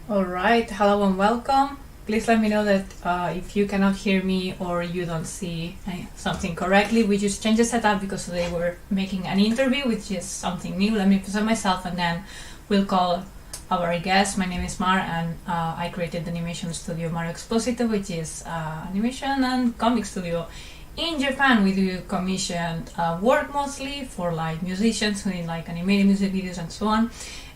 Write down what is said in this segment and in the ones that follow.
All right, hello and welcome. Please let me know that if you cannot hear me or you don't see something correctly. We just changed the setup because today we're making an interview, which is something new. Let me present myself and then we'll call our guest. My name is Mar and I created the animation studio Maru Exposito, which is animation and comic studio in Japan. We do commissioned work mostly for like musicians who need like animated music videos and so on.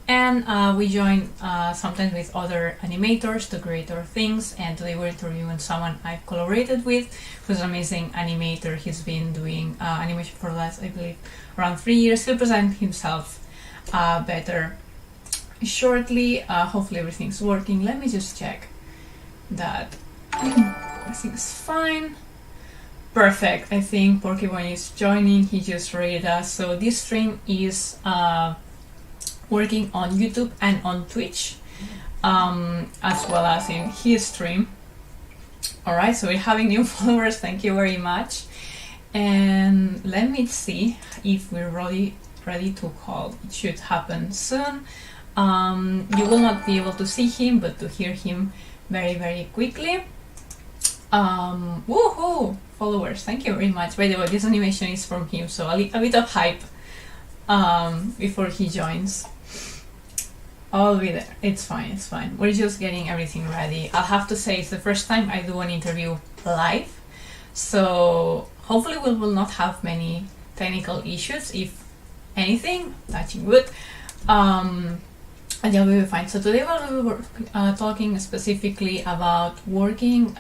And we join sometimes with other animators to create our things. And today we're interviewing someone I've collaborated with, who's an amazing animator. He's been doing animation for the last, I believe, around 3 years. He'll present himself better shortly. Hopefully everything's working. Let me just check that everything's fine. Perfect. I think Porkky is joining. He just rated us. So this stream is working on YouTube and on Twitch, as well as in his stream. All right, so we're having new followers. Thank you very much. And let me see if we're ready to call. It should happen soon. You will not be able to see him, but to hear him very quickly. Woohoo! Followers, thank you very much. By the way, this animation is from him, so a bit of hype before he joins. I'll be there. It's fine. We're just getting everything ready. I'll have to say it's the first time I do an interview live, so hopefully we will not have many technical issues, if anything, touching wood. And yeah, we'll be fine. So today we'll be talking specifically about working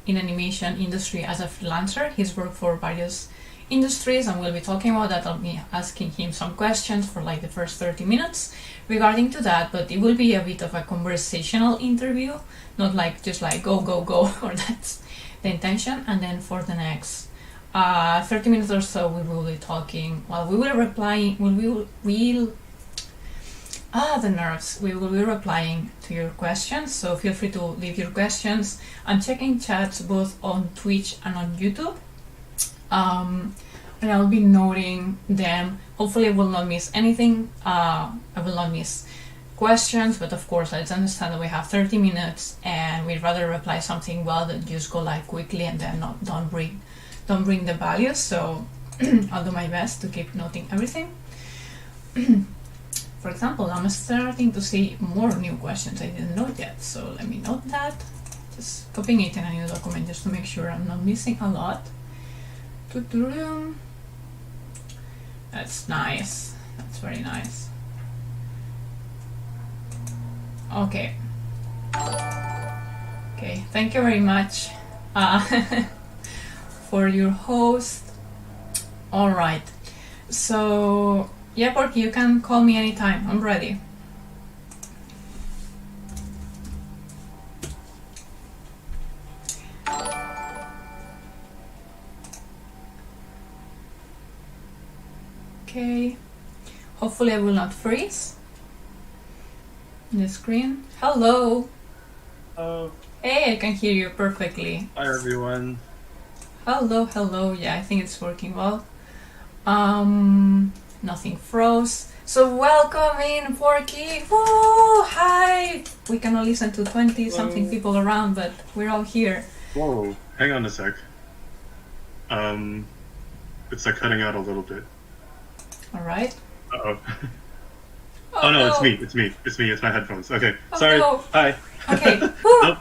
in animation industry as a freelancer. He's worked for various industries and we'll be talking about that. I'll be asking him some questions for like the first 30 minutes regarding to that, but it will be a bit of a conversational interview, not like just like go or that's the intention. And then for the next 30 minutes or so we will be talking, well, we will reply, the nerves, we will be replying to your questions, so feel free to leave your questions. I'm checking chats both on Twitch and on YouTube. And I'll be noting them. Hopefully I will not miss anything. I will not miss questions, but of course let's understand that we have 30 minutes and we'd rather reply something well than just go live quickly and then don't bring the values. So I'll do my best to keep noting everything. For example, I'm starting to see more new questions I didn't note yet, so let me note that. Just copying it in a new document just to make sure I'm not missing a lot. That's nice. That's very nice. Okay. Thank you very much for your host. All right. So yeah, Porkky, you can call me anytime. I'm ready. Okay, hopefully I will not freeze the screen. Hello. Hey, I can hear you perfectly. Hi everyone. Hello. Yeah, I think it's working well. Nothing froze. So welcome in, Porkky. Woo! Hi. We cannot listen to 20 something people around, but we're all here. Whoa, hang on a sec. It's like cutting out a little bit. All right. Uh-oh. Oh no, it's me. It's my headphones. Okay, sorry. No. Hi. Okay. Nope.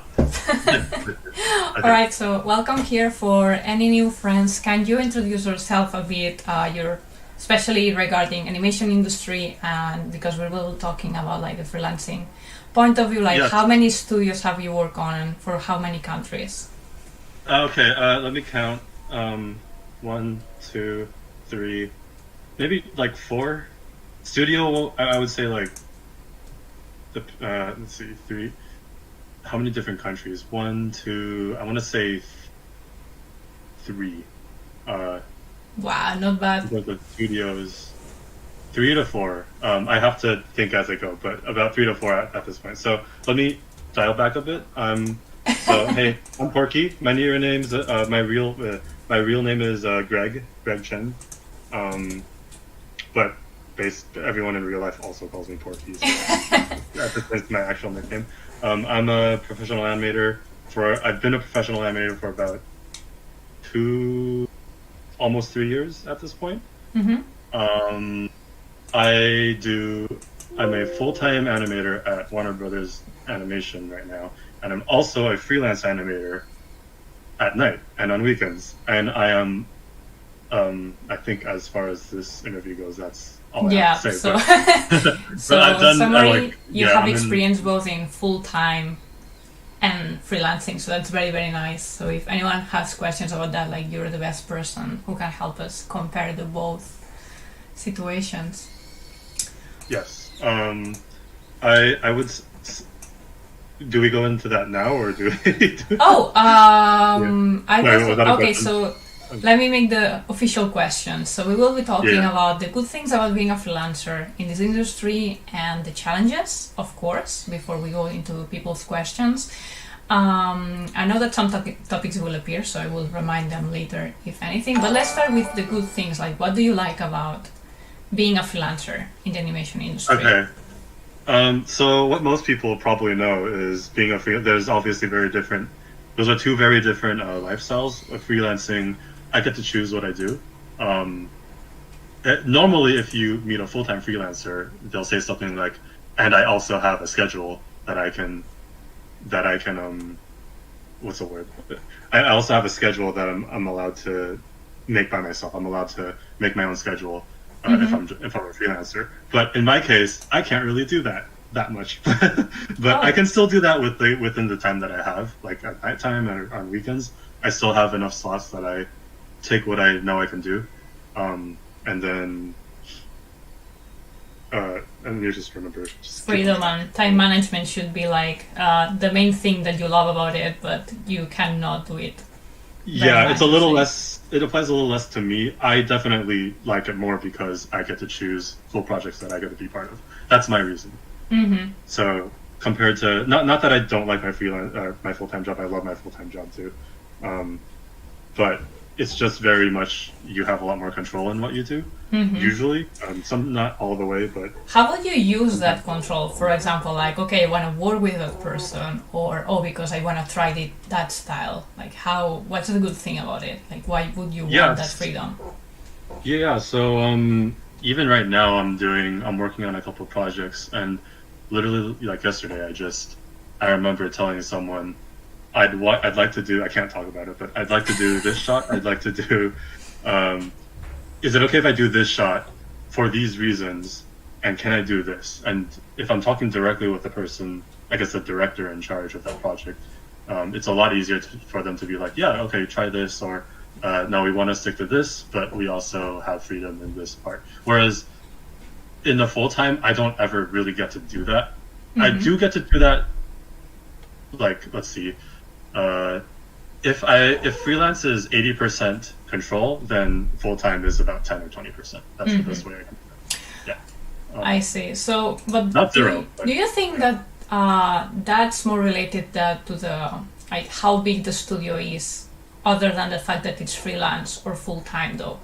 All right, so welcome here. For any new friends, can you introduce yourself a bit, especially regarding animation industry, and because we will be talking about like the freelancing point of view, like Yes. How many studios have you worked on and for how many countries? Okay, let me count. 1, 2, 3, maybe like 4. Studio, I would say like the let's see, 3. How many different countries? 1, 2. I want to say 3. Wow, not bad. The studios, 3 to 4. I have to think as I go, but about 3 to 4 at this point. So let me dial back a bit. Hey, I'm Porkky. My real name is Greg Chen. But everyone in real life also calls me Porkky. So that's my actual nickname. I'm a professional animator I've been a professional animator for about almost 3 years at this point. Mm-hmm. I'm a full-time animator at Warner Brothers Animation right now, and I'm also a freelance animator at night and on weekends. And I am, I think as far as this interview goes, that's all I have to say. So, but I've done, summary, you have experience both in full-time and freelancing, so that's very, very nice. So if anyone has questions about that, like, you're the best person who can help us compare the both situations. Yes. I would. Do we go into that now, or do we? Okay. So let me make the official question. So we will be talking about the good things about being a freelancer in this industry and the challenges, of course, before we go into people's questions. I know that some topics will appear, so I will remind them later, if anything. But let's start with the good things. Like, what do you like about being a freelancer in the animation industry? Okay. So what most people probably know is being a there's obviously those are two very different lifestyles. With freelancing, I get to choose what I do. Normally, if you meet a full-time freelancer, they'll say something like, and I also have a schedule that I can what's the word? I also have a schedule that I'm allowed to make by myself. I'm allowed to make my own schedule. If I'm a freelancer, but in my case, I can't really do that much. But I can still do that within the time that I have, like at nighttime or on weekends. I still have enough slots that I take what I know I can do, and then you just remember freedom and time management should be like the main thing that you love about it, but you cannot do it. Yeah, it's a little less. It applies a little less to me. I definitely like it more because I get to choose full projects that I get to be part of. That's my reason. Mm-hmm. So compared to not that I don't like my full-time job. I love my full-time job too, but it's just very much you have a lot more control in what you do. Mm-hmm. Usually, some not all the way, but how would you use that control? For example, like, okay, I want to work with that person, or because I want to try that style. Like, what's the good thing about it? Like, why would you want that freedom? Yeah. So even right now, I'm working on a couple of projects, and literally like yesterday, I remember telling someone I'd like to do. I can't talk about it, but I'd like to do this shot. I'd like to do. Is it okay if I do this shot for these reasons? And can I do this? And if I'm talking directly with the person, I guess the director in charge of that project, it's a lot easier for them to be like, yeah, okay, try this, or no, we want to stick to this, but we also have freedom in this part. Whereas in the full time, I don't ever really get to do that. Mm-hmm. I do get to do that. Like, let's see. If freelance is 80% control, then full time is about 10 or 20%. That's the best way I can do it. Yeah. I see. So, but not zero. Do you think that that's more related to the how big the studio is, other than the fact that it's freelance or full time though?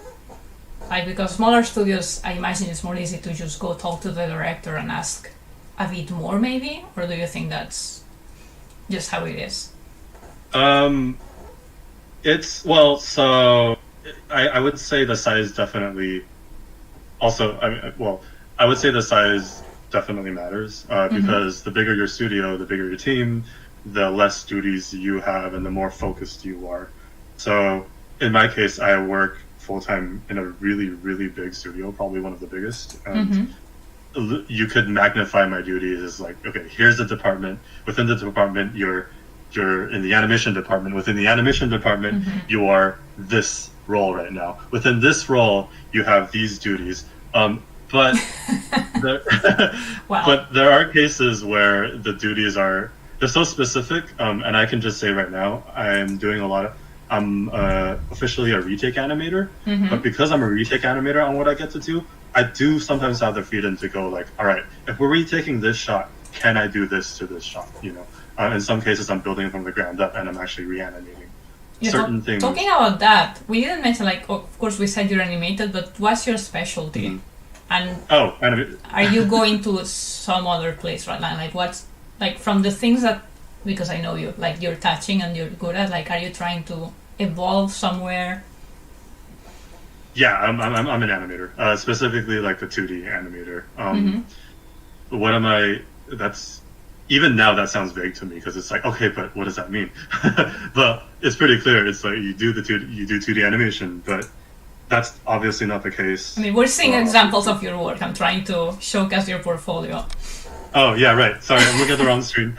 Like, because smaller studios, I imagine it's more easy to just go talk to the director and ask a bit more, maybe, or do you think that's just how it is? I would say the size definitely. Also, I would say the size definitely matters because the bigger your studio, the bigger your team, the less duties you have, and the more focused you are. So, in my case, I work full time in a really, really big studio, probably one of the biggest. And you could magnify my duties as like, okay, here's the department. Within the department, you're in the animation department. Within the animation department, you are this role right now. Within this role, you have these duties. But but there are cases where the duties they're so specific. And I can just say right now, I'm officially a retake animator. But because I'm a retake animator on what I get to do, I do sometimes have the freedom to go like, all right, if we're retaking this shot, can I do this to this shot? You know. In some cases, I'm building from the ground up, and I'm actually reanimating certain things. Talking about that, we didn't mention, like, of course, we said you're animated, but what's your specialty? And anime. are you going to some other place right now? Like what's like from the things that, because I know you, like you're touching and you're good at, like are you trying to evolve somewhere? Yeah, I'm an animator, specifically like the 2D animator. What am I? That's even now that sounds vague to me because it's like, okay, but what does that mean? But it's pretty clear. It's like you do 2D animation, but that's obviously not the case. I mean, we're seeing examples of your work. I'm trying to showcase your portfolio. Oh yeah, right. Sorry, I'm looking at the wrong screen.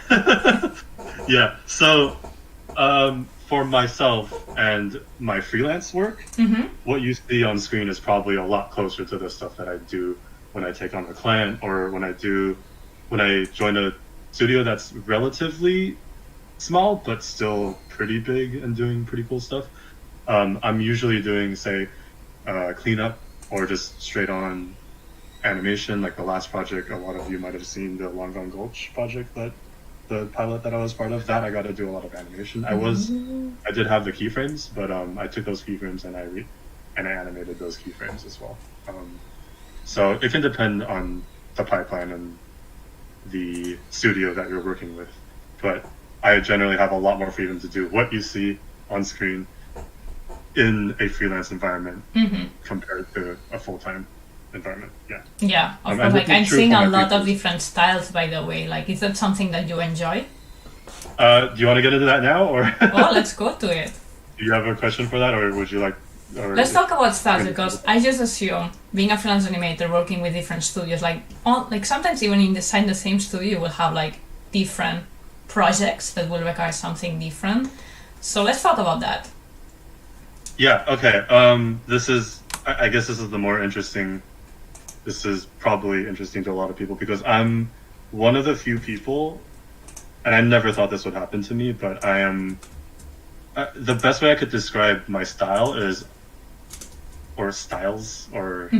Yeah. So, for myself and my freelance work, what you see on screen is probably a lot closer to the stuff that I do when I take on a client or when I join a studio that's relatively small but still pretty big and doing pretty cool stuff. I'm usually doing, say, cleanup or just straight on animation. Like the last project, a lot of you might have seen the Long Gone Gulch project, that the pilot that I was part of. That I got to do a lot of animation. I did have the keyframes, but I took those keyframes and I animated those keyframes as well. So it can depend on the pipeline and the studio that you're working with, but I generally have a lot more freedom to do what you see on screen in a freelance environment compared to a full-time environment. Yeah, of course. Like I'm seeing a lot of different styles, by the way. Like, is that something that you enjoy? Do you want to get into that now, or? Well, let's go to it. Do you have a question for that, or would you like? Let's talk about styles, because I just assume being a freelance animator, working with different studios, like sometimes even inside the same studio, you will have like different projects that will require something different. So let's talk about that. Yeah. Okay. I guess this is the more interesting. This is probably interesting to a lot of people because I'm one of the few people, and I never thought this would happen to me, but I am. The best way I could describe my style is, or styles, or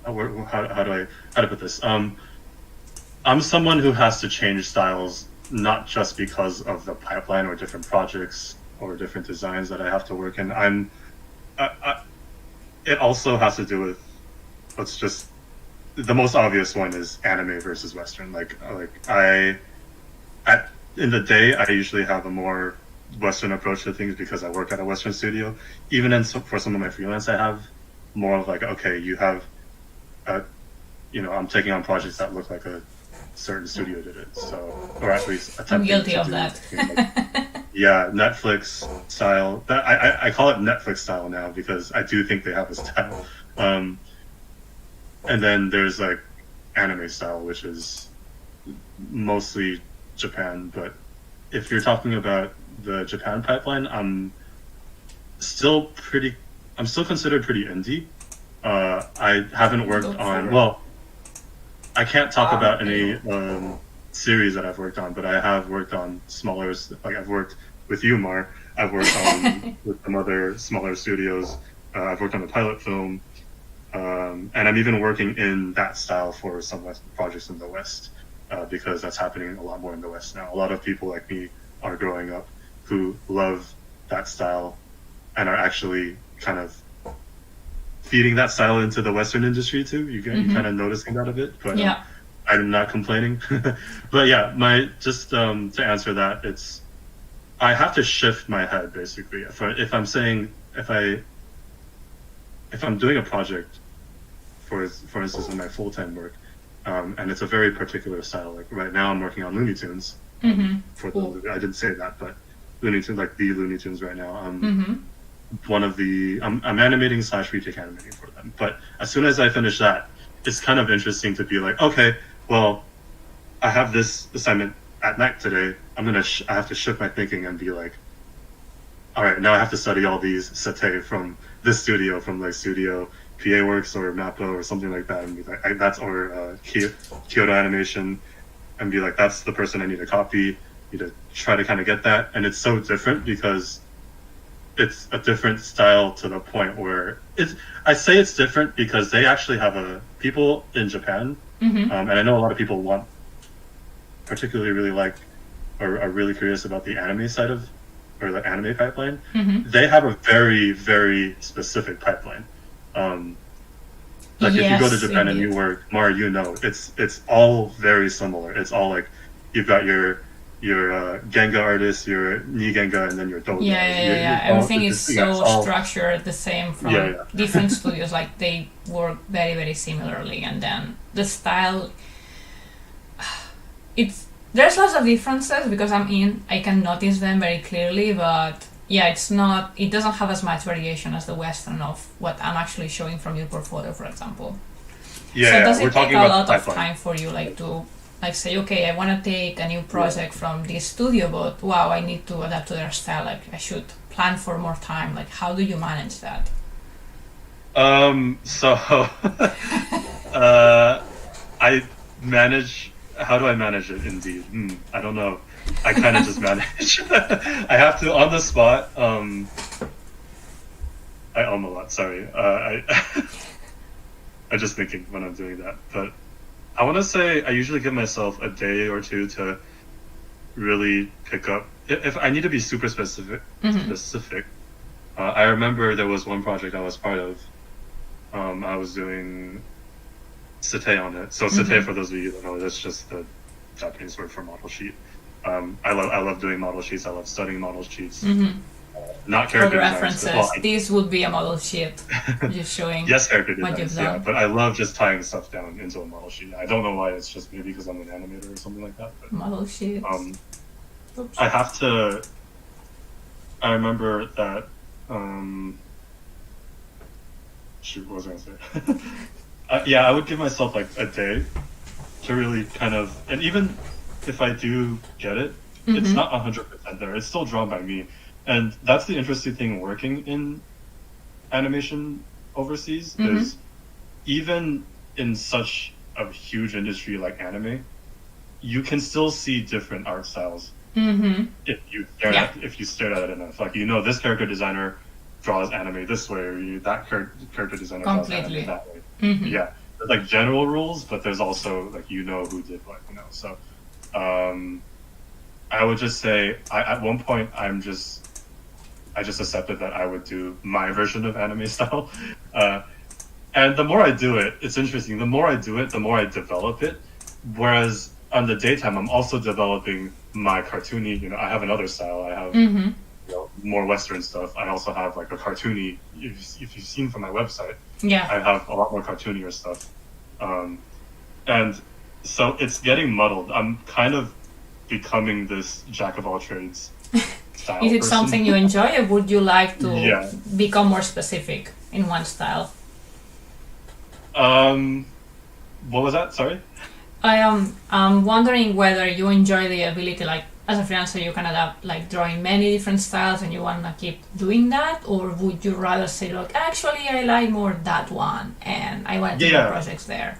how to put this? I'm someone who has to change styles not just because of the pipeline or different projects or different designs that I have to work in. It also has to do with, let's just, the most obvious one is anime versus Western. In the day, I usually have a more Western approach to things because I work at a Western studio. Even for some of my freelance, I have more of like, okay, you have, I'm taking on projects that look like a certain studio did it. So, or at least I'm guilty of that. Yeah, Netflix style. I call it Netflix style now because I do think they have a style. And then there's like anime style, which is mostly Japan. But if you're talking about the Japan pipeline, I'm still considered pretty indie. I haven't worked on, well, I can't talk about any series that I've worked on, but I have worked on smaller, like I've worked with you, Mar. I've worked on with some other smaller studios. I've worked on a pilot film, and I'm even working in that style for some projects in the West, because that's happening a lot more in the West now. A lot of people like me are growing up who love that style and are actually kind of feeding that style into the Western industry too. You kind of noticing that a bit, but yeah. I'm not complaining. But yeah, to answer that, I have to shift my head basically. If I'm doing a project, for instance, in my full-time work, and it's a very particular style. Like right now, I'm working on Looney Tunes. I didn't say that, but Looney Tunes, like the Looney Tunes right now. I'm animating / retake animating for them. But as soon as I finish that, it's kind of interesting to be like, okay, well, I have this assignment at night today. I have to shift my thinking and be like, all right, now I have to study all these sete from this studio, from like Studio PA Works or Mappa or something like that, and be like, Kyoto Animation, and be like, that's the person I need to copy. Need to try to kind of get that, and it's so different because it's a different style to the point where I say it's different because they actually have people in Japan, and I know a lot of people particularly really like or are really curious about the anime side or the anime pipeline. They have a very, very specific pipeline. Like if you go to Yes, Japan and indeed. you work, Maru, you know, it's all very similar. It's all like you've got your Genga artist, your Ni Genga, and then your Doga. Yeah. It's all, Everything is it's so all structured the same from yeah. different studios. Like they work very, very similarly, and then the style. There's lots of differences because I can notice them very clearly, but yeah, it doesn't have as much variation as the Western of what I'm actually showing from your portfolio, for example. Yeah, So does we're it take talking a about lot of pipeline. time for you, like to like say, okay, I want to take a new project from this studio, but wow, I need to adapt to their style. Like I should plan for more time. Like how do you manage that? So I manage. How do I manage it? Indeed, I don't know. I kind of just manage. I have to on the spot. I a lot. Sorry. I'm just thinking when I'm doing that, but I want to say I usually give myself a day or two to really pick up. If I need to be super specific, I remember there was one project I was part of. I was doing sete on it. So sete, for those of you who don't know, that's just the Japanese word for model sheet. I love doing model sheets. I love studying model sheets. Not For character references, designs. this would be a model sheet, just showing Yes, character what you've designs, yeah. done. But I love just tying stuff down into a model sheet. I don't know why. It's just maybe because I'm an animator or something like that. But, Model sheets. Oops. I have to. I remember that. Shoot, what was I gonna say? Yeah, I would give myself like a day to really kind of, and even if I do get it, it's not 100% there. It's still drawn by me, and that's the interesting thing working in animation overseas is even in such a huge industry like anime, you can still see different art styles if you stare at it enough. Like this character designer draws anime this way, or that character designer draws anime that way. Yeah, there's like general rules, but there's also like who did what. So I would just say at one point I just accepted that I would do my version of anime style. And the more I do it, it's interesting. The more I do it, the more I develop it. Whereas on the daytime, I'm also developing my cartoony. I have another style. I have more Western stuff. I also have like a cartoony. If you've seen from my website, I have a lot more cartoonier stuff. And so it's getting muddled. I'm kind of becoming this jack of all trades style. Is it person. something you enjoy, or would you like to become more specific in one style? What was that? Sorry? I'm wondering whether you enjoy the ability, like as a freelancer, you can adapt, like drawing many different styles, and you want to keep doing that, or would you rather say, look, actually, I like more that one, and I want to do projects there.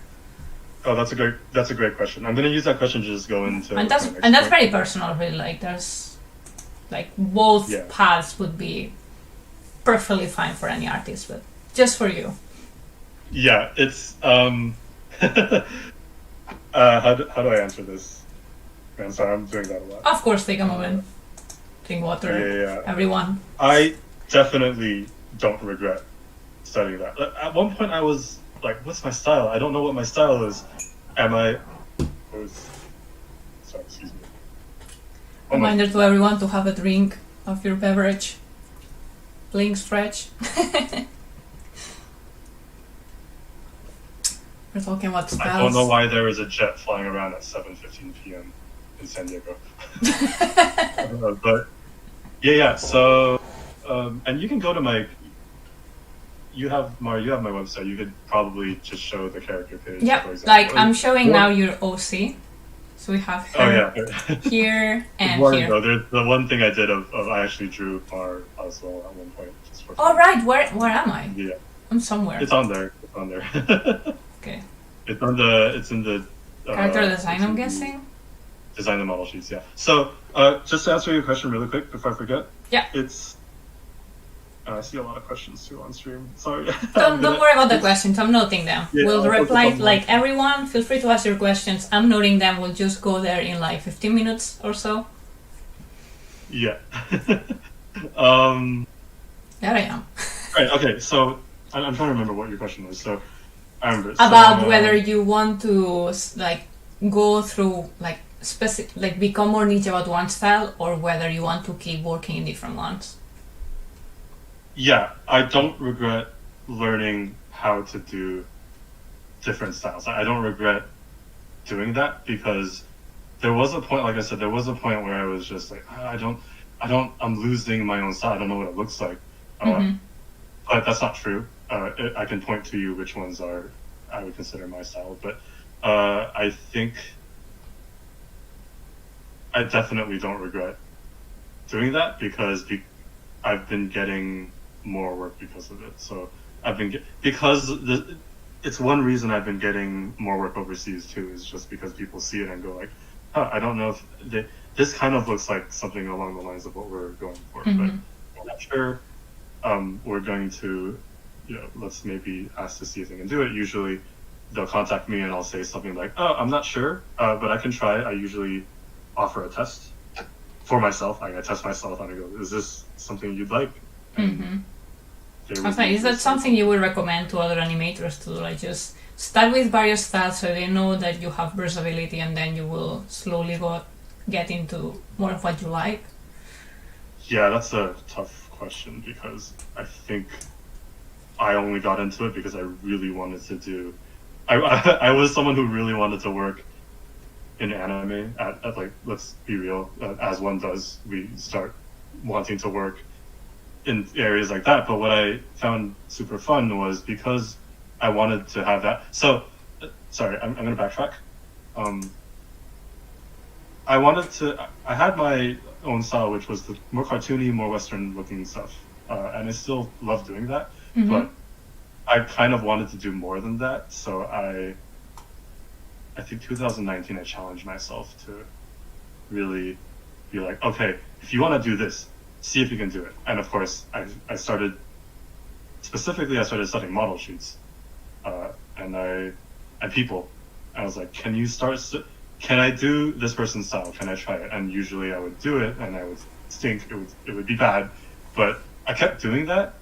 Oh, that's a great question. I'm going to use that question to just go into. And that's very personal, really. Like there's, like both paths would be perfectly fine for any artist, but just for you. Yeah, it's how do I answer this? I'm sorry, I'm doing that a lot. Of course, take a moment, drink water. Yeah. Everyone. I definitely don't regret studying that. At one point, I was like, "What's my style? I don't know what my style is. Am I?" Sorry, excuse me. Reminder to everyone to have a drink of your beverage. Blink, stretch. We're talking about styles. I don't know why there is a jet flying around at 7:15 p.m. in San Diego. But yeah. So, and you can go to my. You have my website. You could probably just show the character page. Yeah, for example. like I'm showing now your OC. So we have her here and here. Though, there's the one thing I did of I actually drew Mar as well at one point. Just for oh right, where am I? Yeah, I'm somewhere. It's on there. Okay. It's in the character design, I'm guessing. Design the model sheets, yeah. So just to answer your question really quick before I forget. Yeah. It's. I see a lot of questions too on stream. Sorry. Don't worry about the questions. I'm noting them. We'll reply like everyone. Feel free to ask your questions. I'm noting them. We'll just go there in like 15 minutes or so. Yeah. There I am. Right. Okay. So I'm trying to remember what your question was. So I remember. About whether you want to like go through like specific, like become more niche about one style, or whether you want to keep working in different ones. Yeah, I don't regret learning how to do different styles. I don't regret doing that because there was a point, like I said, there was a point where I was just like, I'm losing my own style. I don't know what it looks like. But that's not true. I can point to you which ones I would consider my style. But I think I definitely don't regret doing that because I've been getting more work because of it. So it's one reason I've been getting more work overseas too, is just because people see it and go like, huh, I don't know if this kind of looks like something along the lines of what we're going for, but I'm not sure. We're going to, let's maybe ask to see if they can do it. Usually they'll contact me and I'll say something like, oh, I'm not sure, but I can try it. I usually offer a test for myself. I test myself and I go, is this something you'd like? Is that something you would recommend to other animators to like just start with various styles so they know that you have versatility, and then you will slowly get into more of what you like? Yeah, that's a tough question because I think I only got into it because I really wanted to do. I was someone who really wanted to work in anime at like, let's be real, as one does, we start wanting to work in areas like that. But what I found super fun was because I wanted to have that. So, sorry, I'm going to backtrack. I had my own style, which was the more cartoony, more Western looking stuff. And I still love doing that. But I kind of wanted to do more than that. So I think 2019, I challenged myself to really be like, okay, if you want to do this, see if you can do it. And of course, I started studying model shoots, and people. I was like, can I do this person's style? Can I try it? And usually I would do it, and I would stink. It would be bad, but I kept doing that,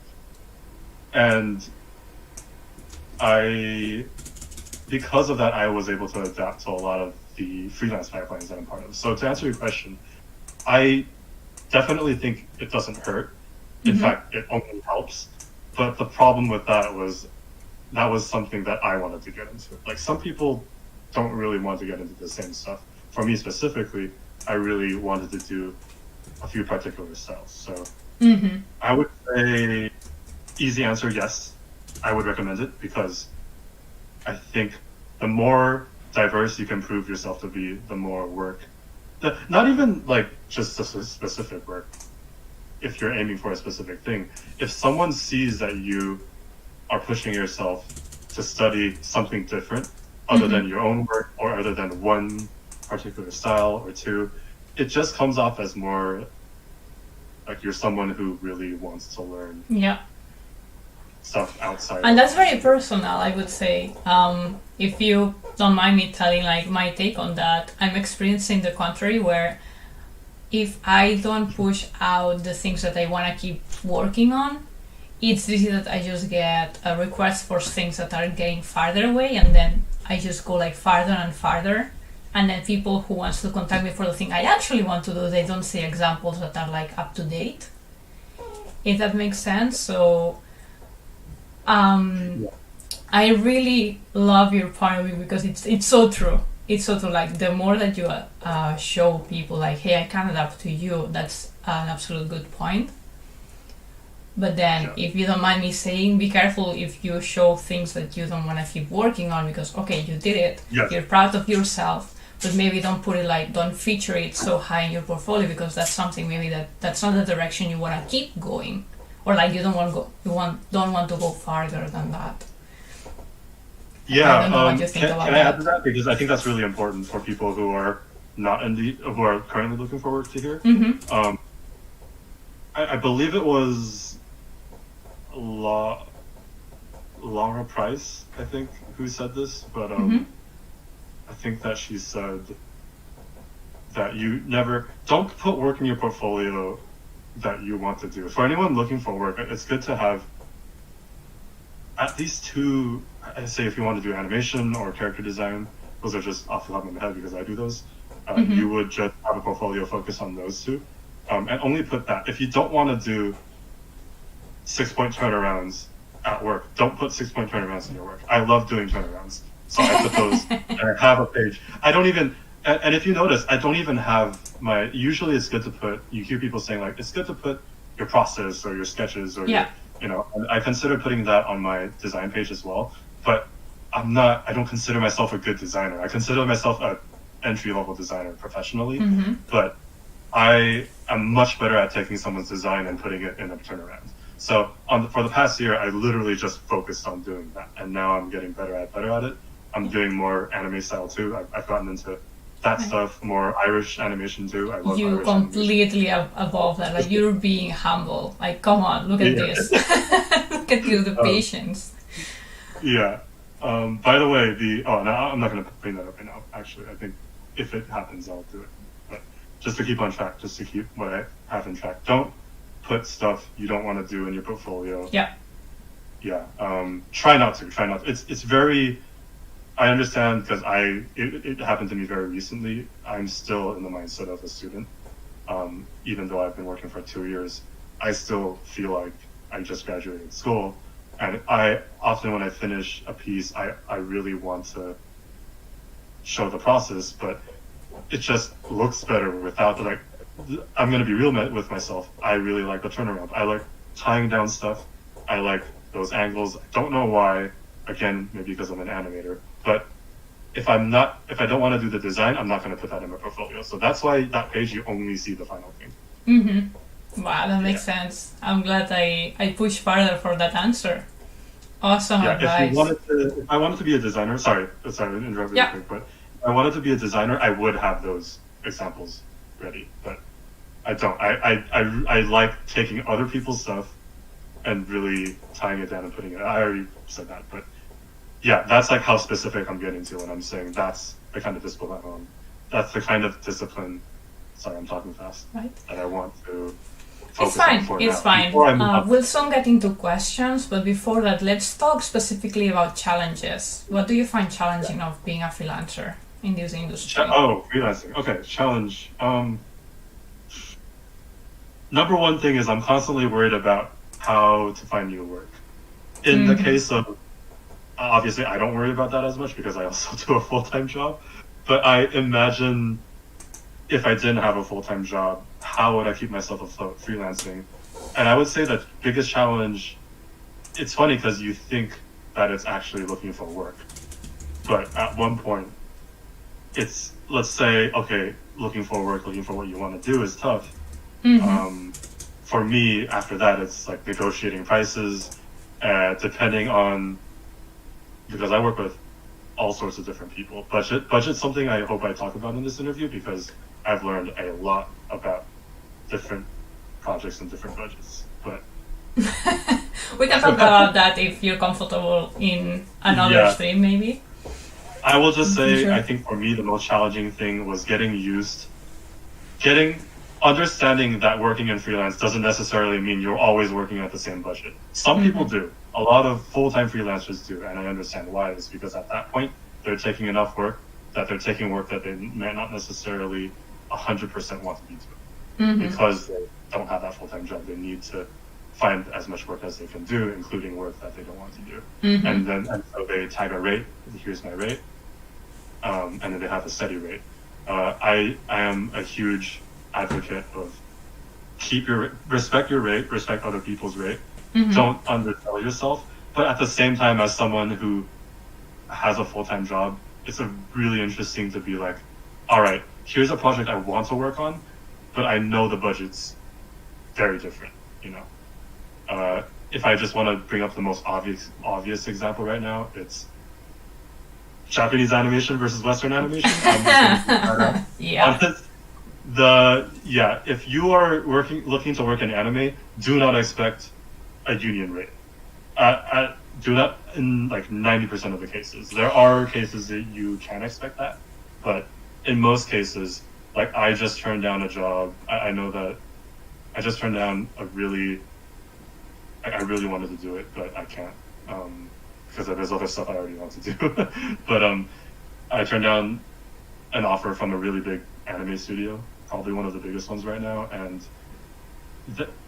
and because of that, I was able to adapt to a lot of the freelance pipelines that I'm part of. So to answer your question, I definitely think it doesn't hurt. In fact, it only helps. But the problem with that was something that I wanted to get into. Like, some people don't really want to get into the same stuff. For me specifically, I really wanted to do a few particular styles. So I would say, easy answer, yes. I would recommend it because I think the more diverse you can prove yourself to be, the more work. Not even like just a specific work. If you're aiming for a specific thing, if someone sees that you are pushing yourself to study something different other than your own work or other than one particular style or two, it just comes off as more like you're someone who really wants to learn stuff outside. And that's very personal, I would say. If you don't mind me telling like my take on that, I'm experiencing the contrary, where if I don't push out the things that I want to keep working on, it's easy that I just get a request for things that are getting farther away, and then I just go like farther and farther, and then people who wants to contact me for the thing I actually want to do, they don't see examples that are like up to date, if that makes sense. So I really love your point of view because it's so true. It's sort of like the more that you show people like, hey, I can adapt to you, that's an absolute good point. But then if you don't mind me saying, be careful if you show things that you don't want to keep working on, because okay, you did it, you're proud of yourself, but maybe don't feature it so high in your portfolio, because that's something maybe that's not the direction you want to keep going, or like you don't want to go farther than that. Yeah, I don't know what you think about can I add to that? Because I think that's really important for people who are who are currently looking for work to hear. I believe it was Laura Price, I think, who said this, but I think that she said that you don't put work in your portfolio that you want to do. For anyone looking for work, it's good to have at least two. I say if you want to do animation or character design, those are just off the top of my head because I do those. You would just have a portfolio focus on those two, and only put that. If you don't want to do 6-point turnarounds at work, don't put 6-point turnarounds in your work. I love doing turnarounds, so I put those. And I have a page. I don't even. And if you notice, I don't even have my. Usually, it's good to put. You hear people saying like, it's good to put your process or your sketches or your, and I consider putting that on my design page as well. But I'm not. I don't consider myself a good designer. I consider myself a entry-level designer professionally. But I am much better at taking someone's design and putting it in a turnaround. So for the past year, I literally just focused on doing that, and now I'm getting better at it. I'm doing more anime style too. I've gotten into that stuff, more Irish animation too. I love you Irish completely evolved that. Like, you're being humble. Like, come on, look at this. Look at you, the patience. Yeah. By the way, no, I'm not going to bring that up right now. Actually, I think if it happens, I'll do it. But just to keep on track, just to keep what I have in track. Don't put stuff you don't want to do in your portfolio. Yeah. Yeah. Try not to. It's very. I understand because it happened to me very recently. I'm still in the mindset of a student. Even though I've been working for 2 years, I still feel like I just graduated school. And I often, when I finish a piece, I really want to show the process, but it just looks better without, like, I'm going to be real with myself. I really like the turnaround. I like tying down stuff. I like those angles. I don't know why. Again, maybe because I'm an animator. But if I don't want to do the design, I'm not going to put that in my portfolio. So that's why that page, you only see the final thing. Wow, that makes sense. I'm glad I pushed further for that answer. Awesome advice. If I wanted to be a designer, sorry to interrupt really quick, but if I wanted to be a designer, I would have those examples ready. But I don't. I like taking other people's stuff and really tying it down and putting it. I already said that, but yeah, that's like how specific I'm getting to when I'm saying that's the kind of discipline I'm on. That's the kind of discipline. Sorry, I'm talking fast. Right. That I want to focus on for now. It's fine. We'll soon get into questions, but before that, let's talk specifically about challenges. What do you find challenging of being a freelancer in this industry? Freelancing. Okay, challenge. Number one thing is I'm constantly worried about how to find new work. In the case of, obviously I don't worry about that as much because I also do a full-time job, but I imagine if I didn't have a full-time job, how would I keep myself afloat freelancing? And I would say that biggest challenge, it's funny because you think that it's actually looking for work, but at one point it's, let's say, okay, looking for work, looking for what you want to do is tough. For me, after that, it's like negotiating prices, depending on, because I work with all sorts of different people. Budget's something I hope I talk about in this interview because I've learned a lot about different projects and different budgets. But we can talk about that if you're comfortable in another stream, maybe. I will just say, I think for me, the most challenging thing was understanding that working in freelance doesn't necessarily mean you're always working at the same budget. Some people do. A lot of full-time freelancers do, and I understand why. It's because at that point, they're taking enough work that they're taking work that they may not necessarily 100% want to be doing. Because they don't have that full-time job. They need to find as much work as they can do, including work that they don't want to do. And so they tag a rate. Here's my rate. And then they have a steady rate. I am a huge advocate of respect your rate, respect other people's rate. Don't undersell yourself. But at the same time, as someone who has a full-time job, it's really interesting to be like, all right, here's a project I want to work on, but I know the budget's very different, you know. If I just want to bring up the most obvious example right now, it's Japanese animation versus Western animation. If you are looking to work in anime, do not expect a union rate. Do not in like 90% of the cases. There are cases that you can expect that, but in most cases, like I just turned down a job. I know that I just turned down I really wanted to do it, but I can't. because there's other stuff I already want to do. But I turned down an offer from a really big anime studio, probably one of the biggest ones right now, and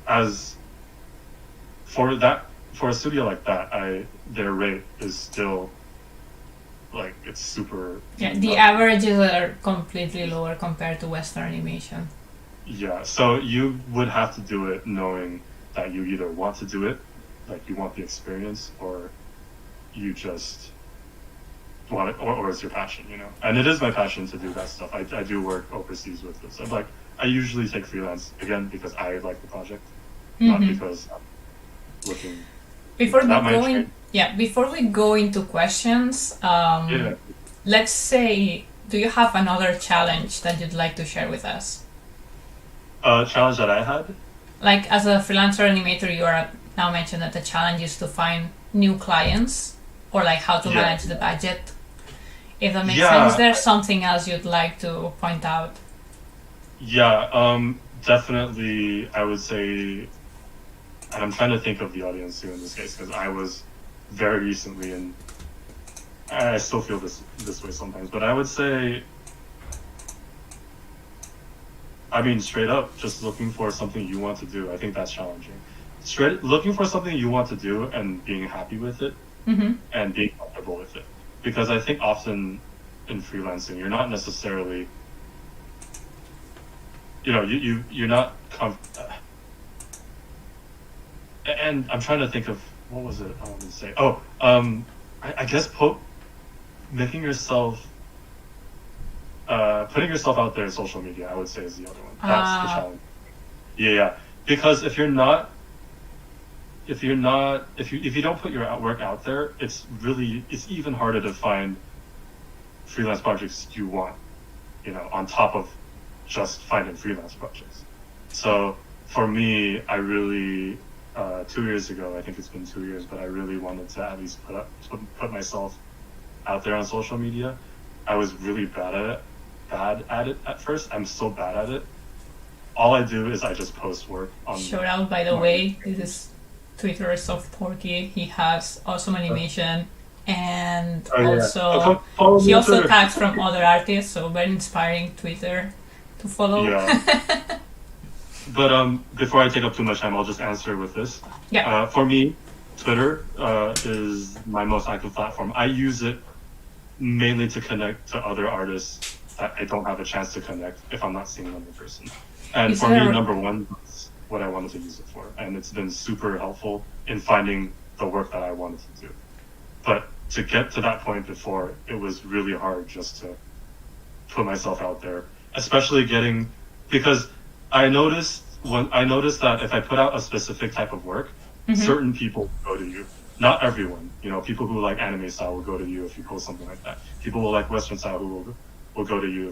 as for a studio like that, their rate is still like it's super. Yeah, the averages are completely lower compared to Western animation. Yeah, so you would have to do it knowing that you either want to do it, like you want the experience, or you just want it, or it's your passion, you know. And it is my passion to do that stuff. I do work overseas with this. Like I usually take freelance again because I like the project, not because I'm looking. Before we go into questions, let's say, do you have another challenge that you'd like to share with us? Challenge that I had? Like as a freelancer animator, you are now mentioned that the challenge is to find new clients, or like how to manage the budget. If that makes sense, is there something else you'd like to point out? Yeah, definitely I would say, and I'm trying to think of the audience too in this case, because I was very recently, and I still feel this way sometimes, but I would say, I mean, straight up, just looking for something you want to do. I think that's challenging. Looking for something you want to do and being happy with it, and being comfortable with it. Because I think often in freelancing, you're not necessarily, you're not and I'm trying to think of, what was it I wanted to say? I guess making yourself, putting yourself out there in social media, I would say, is the other one. That's the challenge. Yeah. Because if you don't put your work out there, it's even harder to find freelance projects you want, on top of just finding freelance projects. So for me, I really, 2 years ago, I think it's been 2 years, but I really wanted to at least put myself out there on social media. I was really bad at it at first. I'm still bad at it. All I do is I just post work on. Shout out, by the way, this is Twitter of Porkky. He has awesome animation, and he also tags from other artists, so very inspiring Twitter to follow. Yeah. But before I take up too much time, I'll just answer with this. Yeah. For me, Twitter is my most active platform. I use it mainly to connect to other artists that I don't have a chance to connect if I'm not seeing them in person. And for me, number one, that's what I wanted to use it for. And it's been super helpful in finding the work that I wanted to do. But to get to that point before, it was really hard just to put myself out there, especially because I noticed that if I put out a specific type of work, certain people go to you. Not everyone, people who like anime style will go to you if you post something like that. People who like Western style who will go to you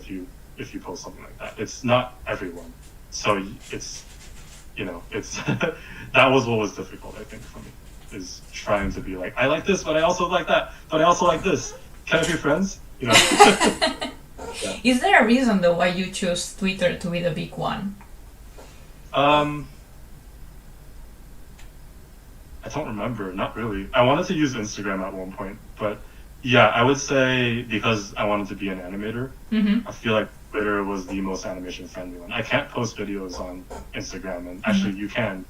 if you post something like that. It's not everyone. So it's that was what was difficult, I think, for me, is trying to be like, I like this, but I also like that, but I also like this. Can I be friends? Yeah. Is there a reason though why you chose Twitter to be the big one? I don't remember, not really. I wanted to use Instagram at one point, but yeah, I would say because I wanted to be an animator, I feel like Twitter was the most animation friendly one. I can't post videos on Instagram, and actually you can,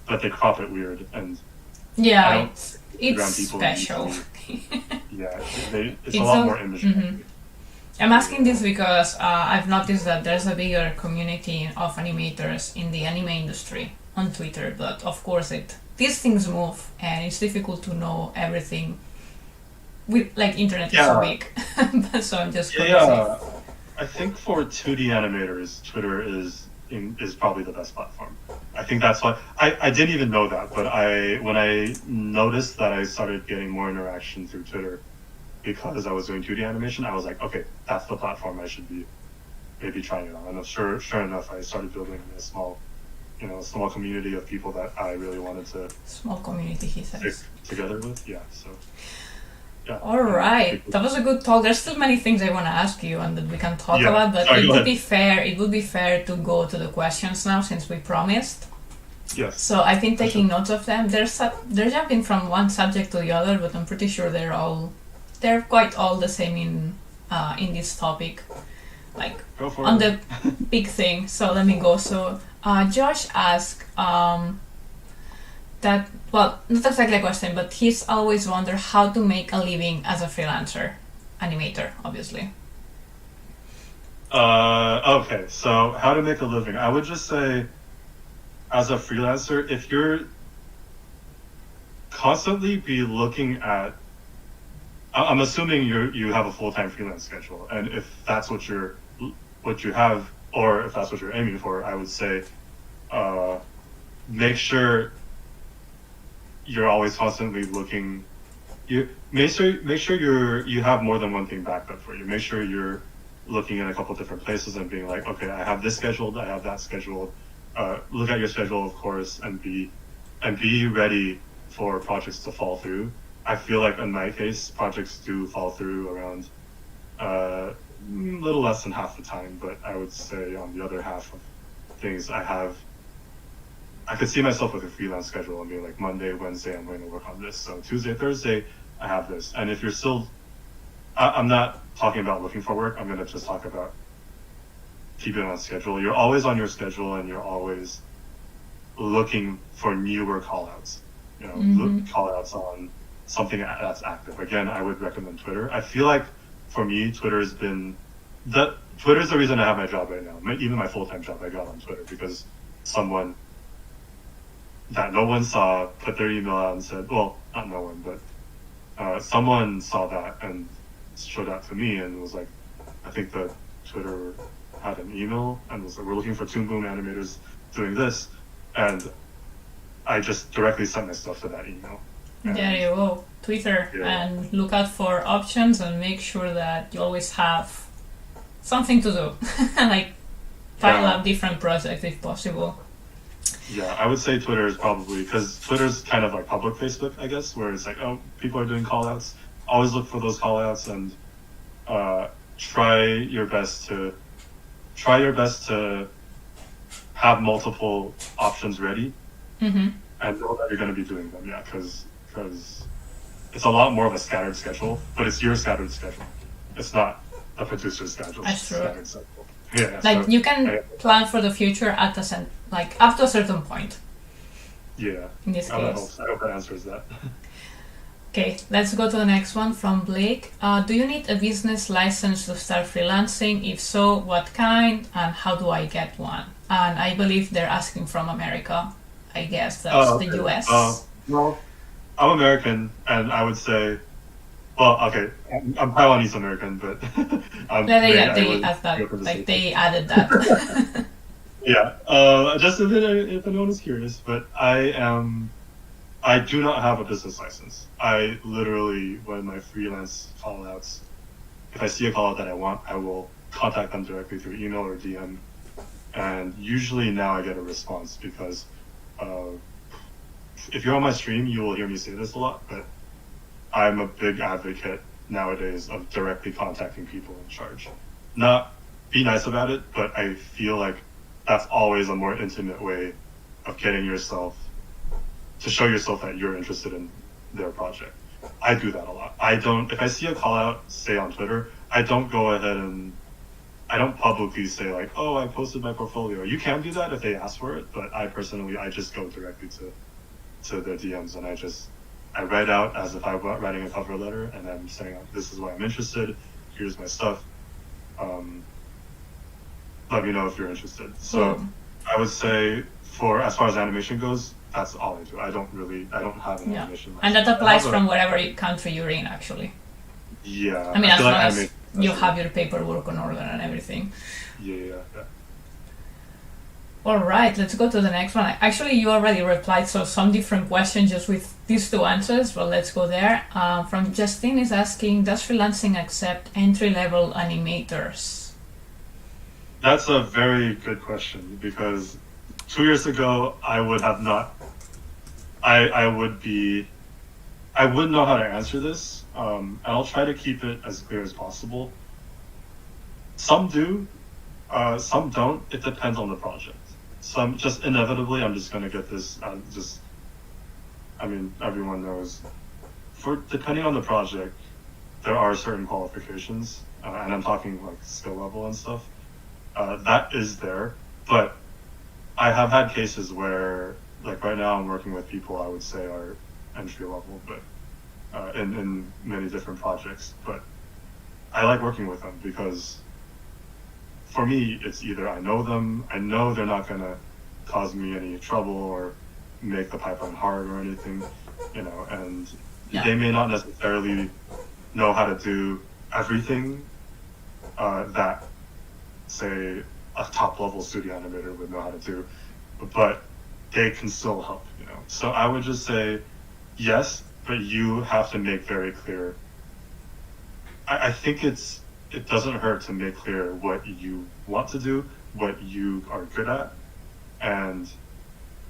but they crop it weird, and it's special. It's a lot more imagery. I'm asking this because I've noticed that there's a bigger community of animators in the anime industry on Twitter, but of course these things move and it's difficult to know everything. Internet is so big, so I'm just I think for 2D animators, Twitter is probably the best platform. I think that's why I didn't even know that, but when I noticed that I started getting more interaction through Twitter because I was doing 2D animation, I was like, okay, that's the platform I should be maybe trying it on. And sure enough, I started building a small community of people that I really wanted to small community, he says, stick together with. Yeah, so. Yeah. All right, that was a good talk. There's still many things I want to ask you and that we can talk about, but it would be fair to go to the questions now since we promised. Yes. So I've been taking notes of them. They're jumping from one subject to the other, but I'm pretty sure they're quite all the same in this topic, like Go for on it. the big thing. So let me go. So Josh asked that, well, not exactly a question, but he's always wondered how to make a living as a freelancer animator, obviously. Okay, so how to make a living? I would just say, as a freelancer, if you're constantly be looking at, I'm assuming you have a full-time freelance schedule, and if that's what you have, or if that's what you're aiming for, I would say, make sure you're always constantly looking. You make sure you have more than one thing backed up for you. Make sure you're looking in a couple different places and being like, okay, I have this scheduled, I have that scheduled. Look at your schedule, of course, and be ready for projects to fall through. I feel like in my case, projects do fall through around a little less than half the time, but I would say on the other half of things, I could see myself with a freelance schedule and being like, Monday, Wednesday, I'm going to work on this. So Tuesday, Thursday, I have this. And if you're still, I'm not talking about looking for work. I'm going to just talk about keeping on schedule. You're always on your schedule and you're always looking for newer callouts. Callouts on something that's active. Again, I would recommend Twitter. I feel like for me, Twitter's the reason I have my job right now. Even my full-time job I got on Twitter because someone that no one saw put their email out and said, well, not no one, but someone saw that and showed that to me and was like, I think that Twitter had an email and was like, we're looking for Toon Boom animators doing this. And I just directly sent my stuff to that email. There you go, Twitter, and look out for options and make sure that you always have something to do, like pile up different projects if possible. Yeah, I would say Twitter is probably, because Twitter's kind of like public Facebook, I guess, where it's like, oh, people are doing callouts. Always look for those callouts and try your best to have multiple options ready, and know that you're going to be doing them. Yeah, because it's a lot more of a scattered schedule, but it's your scattered schedule. It's not a producer's schedule. That's true. Scattered schedule. Yeah, like so, you can plan for the future at up to a certain point. Yeah. In this case. I hope that answers that. Okay, let's go to the next one from Blake. Do you need a business license to start freelancing? If so, what kind and how do I get one? And I believe they're asking from America. I guess that's the US. Well, I'm American, and I would say, well, okay, I'm Taiwanese American, but they added that. Like they added that. Yeah, just if anyone is curious, but I do not have a business license. I literally, when my freelance callouts, if I see a callout that I want, I will contact them directly through email or DM. And usually now I get a response because if you're on my stream, you will hear me say this a lot, but I'm a big advocate nowadays of directly contacting people in charge. Not be nice about it, but I feel like that's always a more intimate way of getting yourself to show yourself that you're interested in their project. I do that a lot. If I see a call out, say on Twitter, I don't go ahead and I don't publicly say like, oh, I posted my portfolio. You can do that if they ask for it, but I just go directly to their DMs and I write out as if I were writing a cover letter and I'm saying, this is why I'm interested. Here's my stuff. Let me know if you're interested. So I would say as far as animation goes, that's all I do. I don't have an animation license. And that applies from whatever country you're in, actually. Yeah. I mean, as long as you have your paperwork on order and everything. Yeah. All right, let's go to the next one. Actually, you already replied, so some different questions just with these two answers, but let's go there. From Justine is asking, does freelancing accept entry-level animators? That's a very good question because 2 years ago, I would have not. I wouldn't know how to answer this. And I'll try to keep it as clear as possible. Some do, some don't. It depends on the project. some just inevitably, I'm just gonna get this. I mean, everyone knows. For depending on the project, there are certain qualifications, and I'm talking like skill level and stuff. That is there, but I have had cases where, like right now, I'm working with people I would say are entry level, but in many different projects. But I like working with them because for me, it's either I know them, I know they're not gonna cause me any trouble or make the pipeline hard or anything, and they may not necessarily know how to do everything that, say, a top level studio animator would know how to do, but they can still help, So I would just say, yes, but you have to make very clear. I think it doesn't hurt to make clear what you want to do, what you are good at, and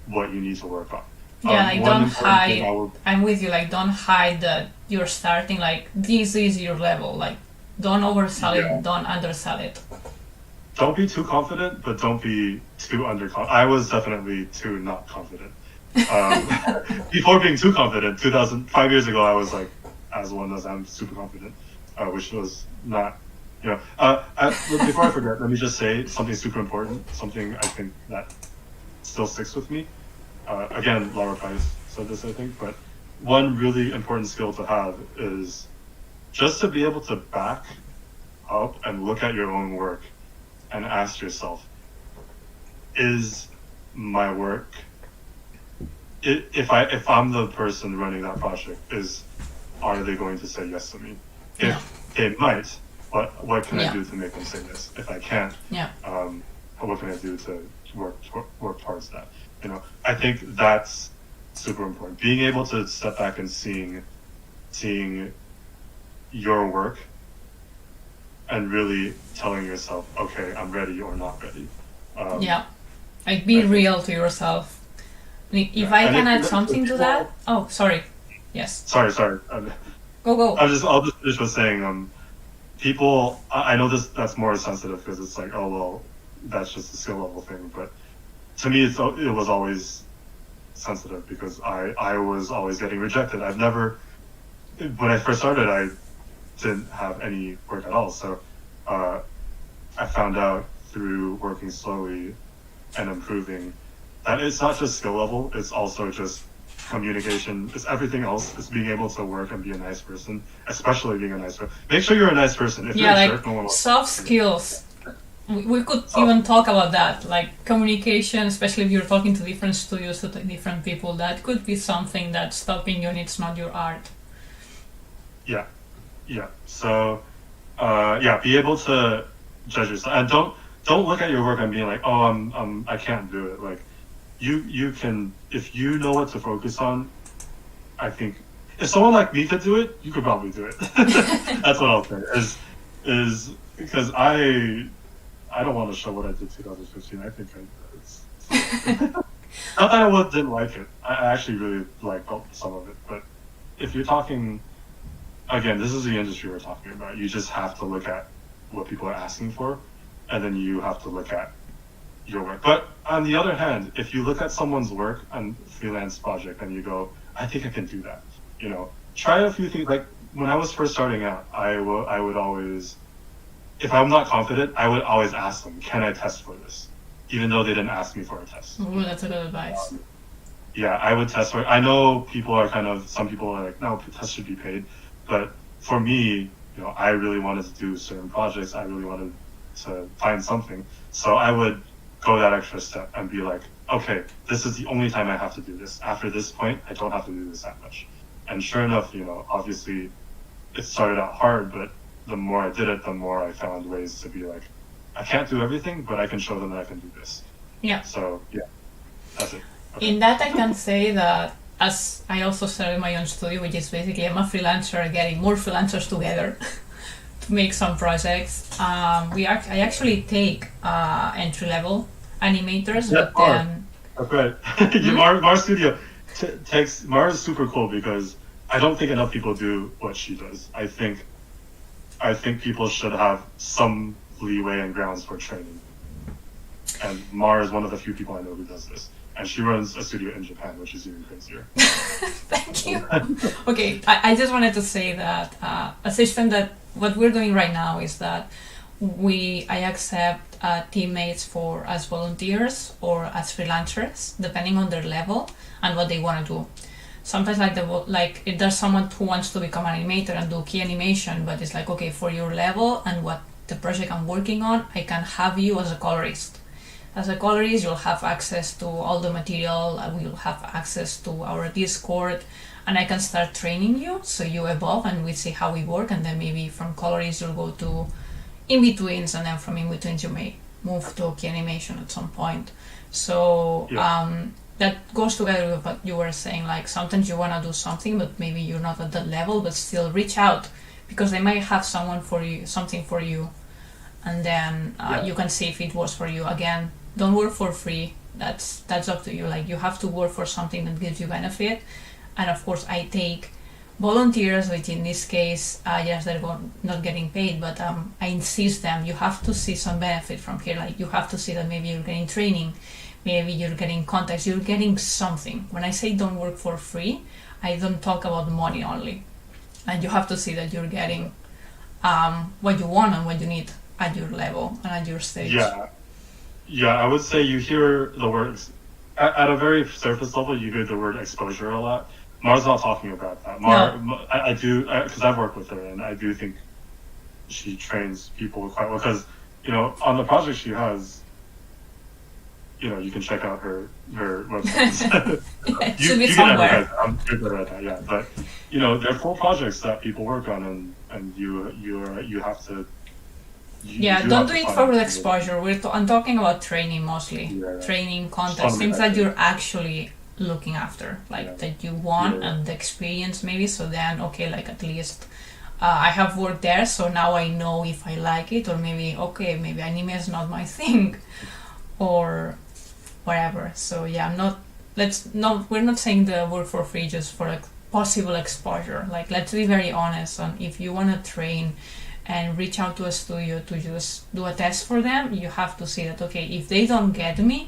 what you need to work on. Yeah, like don't hide. I'm with you. Like don't hide that you're starting. Like this is your level. Like don't oversell it. Don't undersell it. Don't be too confident, but don't be too underconfident. I was definitely too not confident. Before being too confident, 5 years ago, I was like, as one does, I'm super confident, which was not, before I forget, let me just say something super important, something I think that still sticks with me. Again, Laura Price said this, I think, but one really important skill to have is just to be able to back up and look at your own work and ask yourself, is my work, if I'm the person running that project, are they going to say yes to me? If they might, what can I do to make them say yes? If I can't, what can I do to work towards that? I think that's super important. Being able to step back and seeing your work and really telling yourself, okay, I'm ready or not ready. Like be real to yourself. If I can add something to that. Oh, sorry. Yes. Sorry. Go. I'll just finish with saying, people, I know that's more sensitive because it's like, oh, well, that's just a skill level thing. But to me, it was always sensitive because I was always getting rejected. When I first started, I didn't have any work at all. So I found out through working slowly and improving that it's not just skill level, it's also just communication, it's everything else. It's being able to work and be a nice person, especially being a nice person. Make sure you're a nice person. If you're a jerk, no one will. Soft skills. We could even talk about that, like communication, especially if you're talking to different studios, to different people. That could be something that's stopping you, and it's not your art. Yeah. So, be able to judge yourself, and don't look at your work and being like, oh, I can't do it. Like, you can, if you know what to focus on. I think if someone like me could do it, you could probably do it. That's what I'll say. Is because I don't want to show what I did 2015. I think not that I didn't like it. I actually really liked some of it. But if you're talking, again, this is the industry we're talking about. You just have to look at what people are asking for, and then you have to look at your work. But on the other hand, if you look at someone's work on freelance project and you go, I think I can do that. Try a few things. Like when I was first starting out, I would always, if I'm not confident, I would always ask them, can I test for this? Even though they didn't ask me for a test. Ooh, that's a good advice. I would test for it. I know some people are like, no, tests should be paid. But for me, I really wanted to do certain projects. I really wanted to find something. So I would go that extra step and be like, okay, this is the only time I have to do this. After this point, I don't have to do this that much. And sure enough, obviously it started out hard, but the more I did it, the more I found ways to be like, I can't do everything, but I can show them that I can do this. Yeah. So, that's it. Okay. In that, I can say that as I also started my own studio, which is basically I'm a freelancer getting more freelancers together to make some projects. I actually take entry-level animators, but then... That's right. Maru Studio takes... Maru is super cool because I don't think enough people do what she does. I think people should have some leeway and grounds for training. And Maru is one of the few people I know who does this. And she runs a studio in Japan, which is even crazier. Thank you. Okay, I just wanted to say that a system that what we're doing right now is that I accept teammates for as volunteers or as freelancers, depending on their level and what they want to do. Sometimes like if there's someone who wants to become an animator and do key animation, but it's like, okay, for your level and what the project I'm working on, I can have you as a colorist. As a colorist, you'll have access to all the material, we'll have access to our Discord, and I can start training you so you evolve and we see how we work, and then maybe from colorist you'll go to in-betweens, and then from in-betweens you may move to key animation at some point. So that goes together with what you were saying, like sometimes you want to do something but maybe you're not at that level, but still reach out because they might have something for you, and then you can see if it was for you. Again, don't work for free. That's up to you. Like you have to work for something that gives you benefit. And of course, I take volunteers, which in this case, yes, they're not getting paid, but I insist them. You have to see some benefit from here. Like you have to see that maybe you're getting training, maybe you're getting contacts, you're getting something. When I say don't work for free, I don't talk about money only. And you have to see that you're getting what you want and what you need at your level and at your stage. Yeah, I would say you hear the words at a very surface level. You hear the word exposure a lot. Maru's not talking about that. I do because I've worked with her, and I do think she trains people quite well. Because on the project she has, you can check out her website. It should be somewhere. I'm good at that. Yeah, but they're full projects that people work on, and you have to. Don't do it for the exposure. I'm talking about training mostly. Training, contacts, things that you're actually looking after, that you want, and the experience maybe. So then, okay, like at least I have worked there, so now I know if I like it, or maybe anime is not my thing, or whatever. So we're not saying the work for free just for possible exposure. Like let's be very honest on if you want to train and reach out to a studio to just do a test for them, you have to see that, okay, if they don't get me,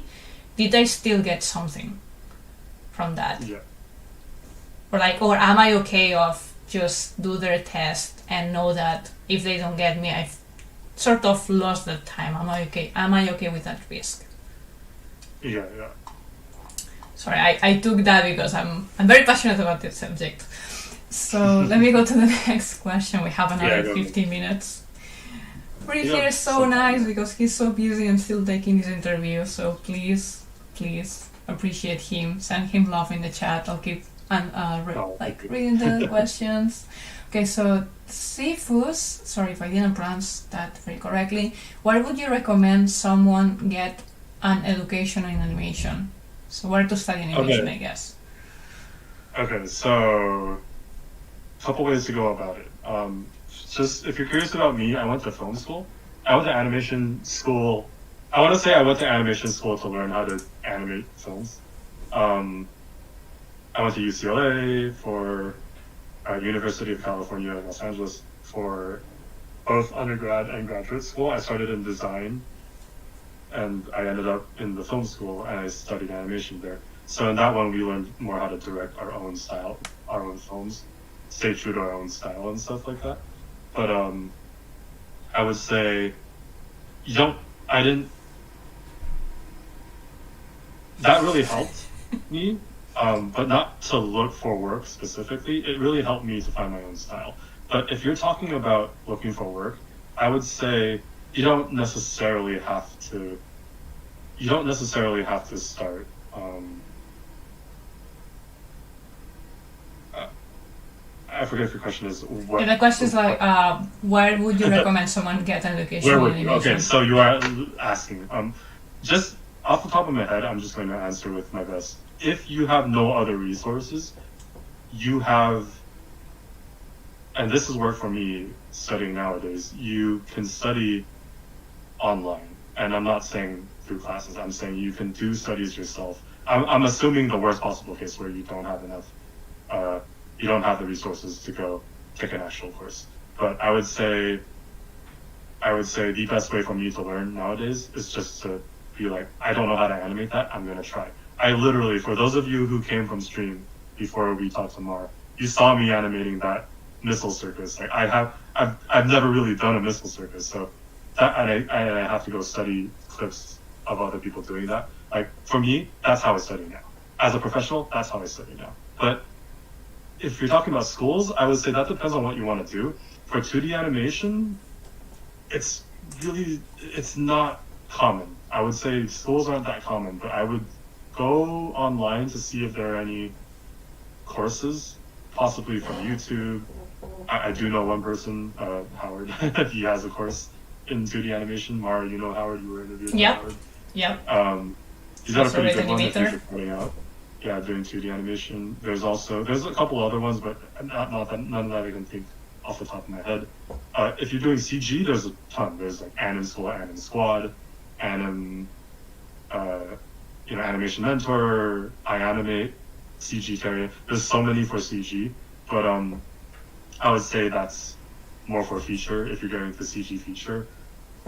did I still get something from that? Yeah. Or am I okay of just do their test and know that if they don't get me, I've sort of lost that time. Am I okay with that risk? Yeah. Sorry, I took that because I'm very passionate about this subject. So let me go to the next question. We have another 15 minutes. Rick here is so nice because he's so busy and still taking his interview. So please appreciate him. Send him love in the chat. I'll keep reading the questions. Okay, so Sifus, sorry if I didn't pronounce that very correctly. Where would you recommend someone get an education in animation? So where to study animation, I guess. Okay, so couple ways to go about it. Just if you're curious about me, I went to film school. I went to animation school. I want to say I went to animation school to learn how to animate films. I went to UCLA for University of California, Los Angeles for both undergrad and graduate school. I started in design, and I ended up in the film school, and I studied animation there. So in that one, we learned more how to direct our own style, our own films. Stay true to our own style and stuff like that. But I would say that really helped me, but not to look for work specifically. It really helped me to find my own style. But if you're talking about looking for work, I would say you don't necessarily have to start I forget if your question is what. Yeah, the question is like, where would you recommend someone get an education in animation? Okay, so you are asking. Just off the top of my head, I'm just going to answer with my best. If you have no other resources, you have, and this has worked for me studying nowadays, you can study online. And I'm not saying through classes, I'm saying you can do studies yourself. I'm assuming the worst possible case where you don't have enough you don't have the resources to go take an actual course. But I would say the best way for me to learn nowadays is just to be like, I don't know how to animate that, I'm gonna try. I literally, for those of you who came from stream before we talked to Mar, you saw me animating that missile circus. Like I've never really done a missile circus, so that, and I have to go study clips of other people doing that. Like for me, that's how I study now. As a professional, that's how I study now. But if you're talking about schools, I would say that depends on what you want to do. For 2D animation, it's not common. I would say schools aren't that common, but I would go online to see if there are any courses, possibly from YouTube. I do know one person, Howard. He has a course in 2D animation. Mara, you know Howard. You were interviewed by Howard. Yep. He's got a pretty good one that animator. he's putting out. Yeah, doing 2D animation. There's a couple other ones, but none that I can think off the top of my head. If you're doing CG, there's a ton. There's like Anim School, Anim Squad, Anim, Animation Mentor, iAnimate, CG Carrier. There's so many for CG, but I would say that's more for feature if you're getting the CG feature,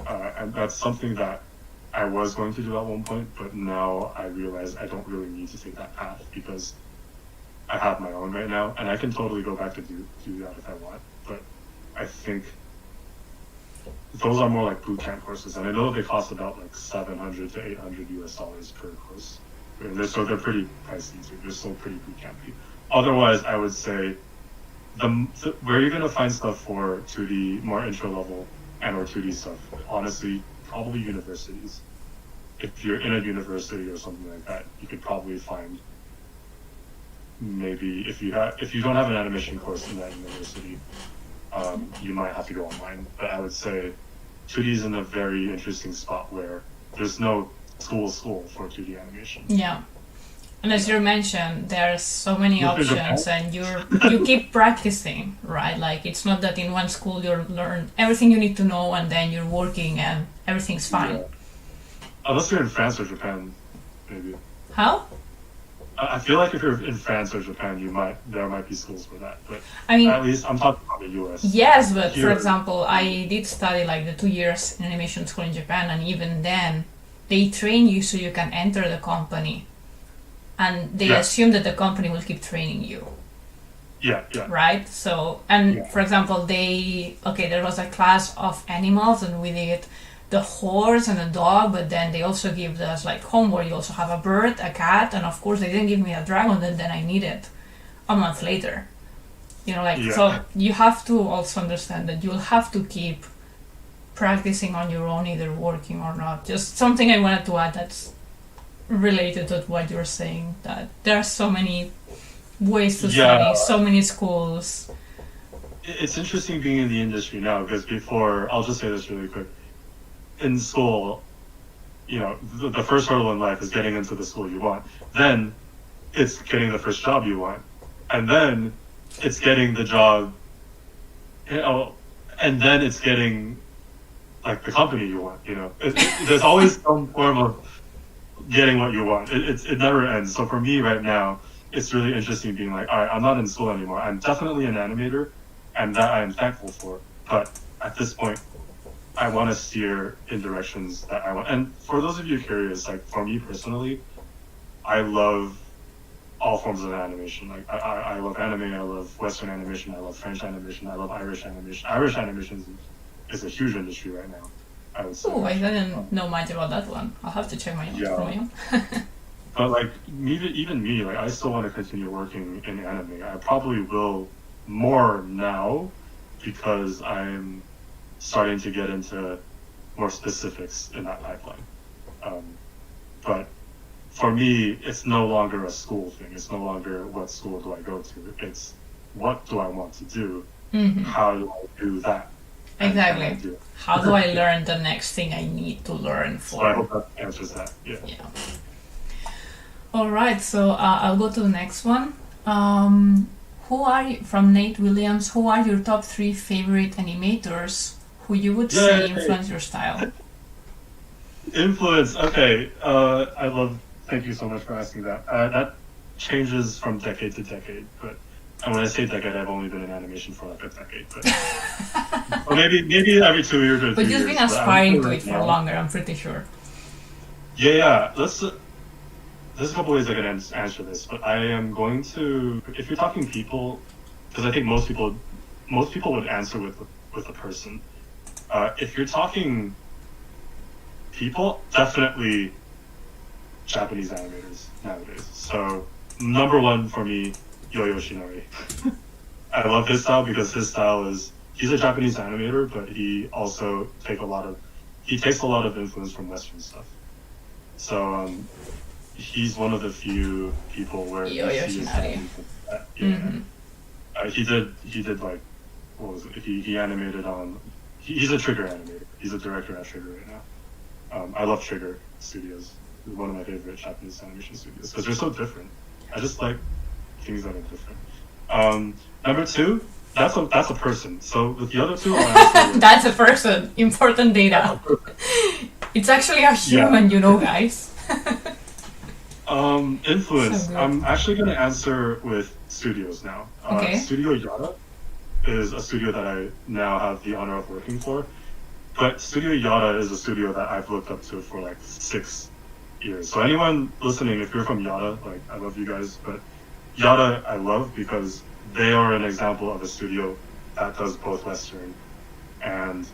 and that's something that I was going to do at one point, but now I realize I don't really need to take that path because I have my own right now, and I can totally go back to do that if I want. But I think those are more like bootcamp courses, and I know they cost about like $700 to $800 per course. So they're pretty pricey too. They're still pretty bootcampy. Otherwise, I would say where you're gonna find stuff for 2D more intro level and or 2D stuff, honestly, probably universities. If you're in a university or something like that, you could probably find maybe if you don't have an animation course in that university, you might have to go online. But I would say 2D is in a very interesting spot where there's no school for 2D animation. Yeah. And as you mentioned, there's so many options, and you keep practicing, right? Like it's not that in one school you learn everything you need to know and then you're working and everything's fine. Yeah. Unless you're in France or Japan, maybe. How? I feel like if you're in France or Japan, there might be schools for that. But I mean, at least I'm talking about the US. Yes, but for example, I did study like the 2 years in animation school in Japan, and even then, they train you so you can enter the company, and they assume that the company will keep training you. Yeah. Right? So, for example, there was a class of animals, and we did the horse and a dog, but then they also give us like homework. You also have a bird, a cat, and of course they didn't give me a dragon that then I needed a month later. So you have to also understand that you'll have to keep practicing on your own, either working or not. Just something I wanted to add that's related to what you're saying, that there are so many ways to study, so many schools. It's interesting being in the industry now, because before, I'll just say this really quick, in school, the first hurdle in life is getting into the school you want. Then it's getting the first job you want. And then it's getting the job, and then it's getting like the company you want, there's always some form of getting what you want. It never ends. So for me right now, it's really interesting being like, all right, I'm not in school anymore. I'm definitely an animator, and that I'm thankful for. But at this point, I want to steer in directions that I want. And for those of you curious, like for me personally, I love all forms of animation. Like I love anime, I love Western animation, I love French animation, I love Irish animation. Irish animation is a huge industry right now, I would say. Oh, I didn't know much about that one. I'll have to check my own. But like even me, like I still want to continue working in anime. I probably will more now because I'm starting to get into more specifics in that pipeline. But for me, it's no longer a school thing. It's no longer what school do I go to. It's what do I want to do? Mm-hmm. How do I do that? Exactly. How do I learn the next thing I need to learn for? So I hope that answers that. Yeah. All right. So I'll go to the next one. Who are you, from Nate Williams? Who are your top 3 favorite animators who you would say influence your style? Influence. Okay. Thank you so much for asking that. That changes from decade to decade, but when I say decade, I've only been in animation for like a decade. But or maybe every 2 years or 3 years. But you've been aspiring to it for longer, I'm pretty sure. Yeah. There's a couple ways I can answer this, but I am going to. If you're talking people, because I think most people would answer with a person. If you're talking people, definitely Japanese animators nowadays. So number one for me, Yo Yoshinori. I love his style because his style is he's a Japanese animator, but he also takes a lot of influence from Western stuff. So he's one of the few people where Yo Yoshinari. He did like what was it? He animated on. He's a Trigger animator. He's a director at Trigger right now. I love Trigger Studios. It's one of my favorite Japanese animation studios because they're so different. I just like things that are different. Number two, that's a person. So with the other two, that's a person. Important data. It's actually a human, you know, guys. Influence. So I'm actually going to answer with studios now. Okay. Studio Yotta is a studio that I now have the honor of working for. But Studio Yotta is a studio that I've looked up to for like 6 years. So anyone listening, if you're from Yotta, like I love you guys, but Yotta I love because they are an example of a studio that does both Western and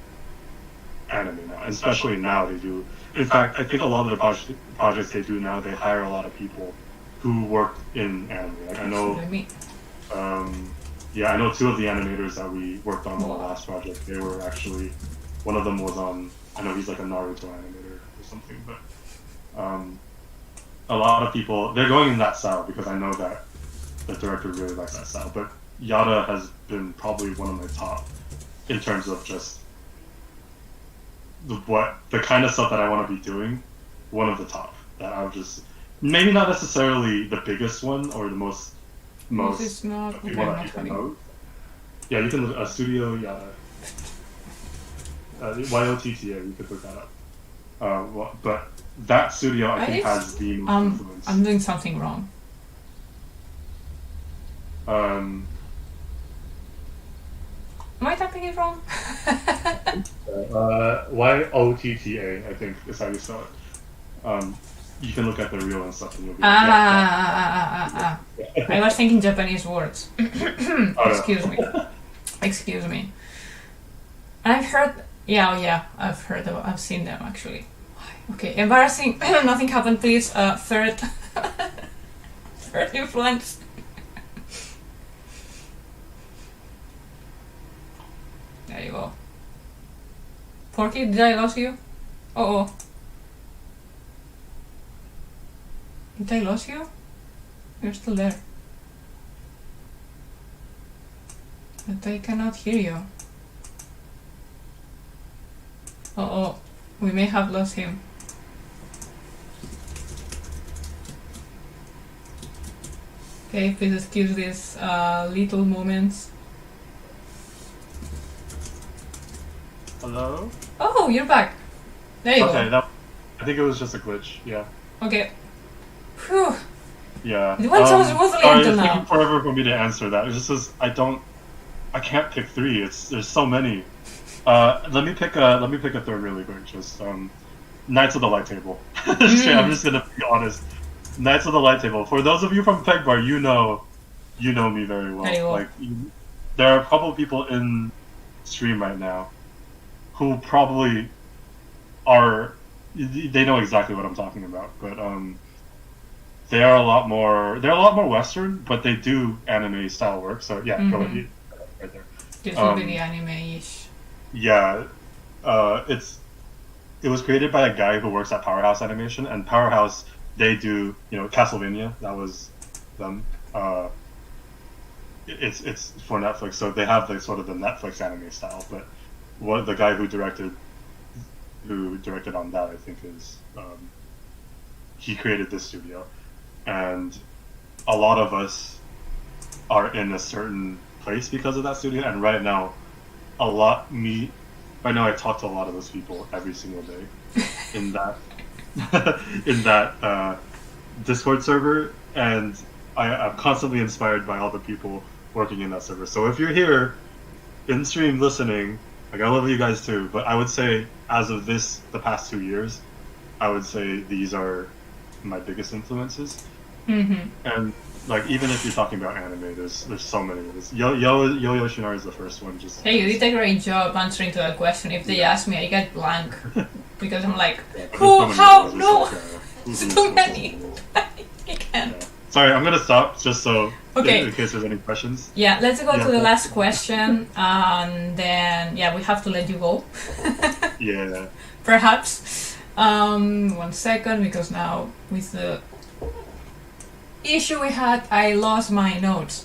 anime now. And especially now they do. In fact, I think a lot of the projects they do now, they hire a lot of people who work in anime. Like I know, I know 2 of the animators that we worked on the last project. They were actually, one of them was on. I know he's like a Naruto animator or something, but a lot of people they're going in that style because I know that the director really likes that style. But Yotta has been probably one of my top in terms of just the kind of stuff that I want to be doing, one of the top that I'll just maybe not necessarily the biggest one or the most It's not. Okay, one not that people funny. know. Yeah, you can look Studio Yotta. YOTTA, you could look that up. But that studio I think has the most influence. I'm doing something wrong. Am I typing it wrong? YOTTA, I think is how you spell it. You can look at the real and stuff and you'll be I was thinking Japanese words. Excuse me. I've heard, I've seen them actually. Okay, embarrassing. Nothing happened, please. Third influence. There you go. Porkky, did I lose you? Oh. Did I lose you? You're still there. But I cannot hear you. Oh, we may have lost him. Okay, please excuse these little moments. Hello? Oh, you're back. There you go. I think it was just a glitch, yeah. Okay. Whew. Yeah. It went so smoothly sorry, until it's now. taking forever for me to answer that. It's just I can't pick 3. There's so many. Let me pick a third really quick. Just Knights of the Light Table. I'm just gonna be honest. Knights of the Light Table. For those of you from Pegbar, you know me very well. Very well. Like there are a couple of people in stream right now who probably they know exactly what I'm talking about, but they're a lot more Western, but they do anime style work. So yeah, go ahead, right there. This will be the anime-ish. Yeah, it was created by a guy who works at Powerhouse Animation, and Powerhouse they do Castlevania. That was them. It's for Netflix, so they have sort of the Netflix anime style. But what the guy who directed on that, I think, is he created this studio, and a lot of us are in a certain place because of that studio. And right now, I talk to a lot of those people every single day in that Discord server, and I'm constantly inspired by all the people working in that server. So if you're here in stream listening, like I love you guys too, but I would say as of the past 2 years, I would say these are my biggest influences. Mm-hmm. And like even if you're talking about anime, there's so many. Yo Shinar is the first one. Just Hey, you did a great job answering to that question. If they ask me, I get blank because I'm like, there's who? so many How? others. No, It's too many. I can't. Yeah. Sorry, I'm gonna stop just so Okay. in case there's any questions. Yeah, let's go Yeah, to the but- last question, and then we have to let you go. Yeah. Perhaps. 1 second, because now with the issue we had, I lost my notes.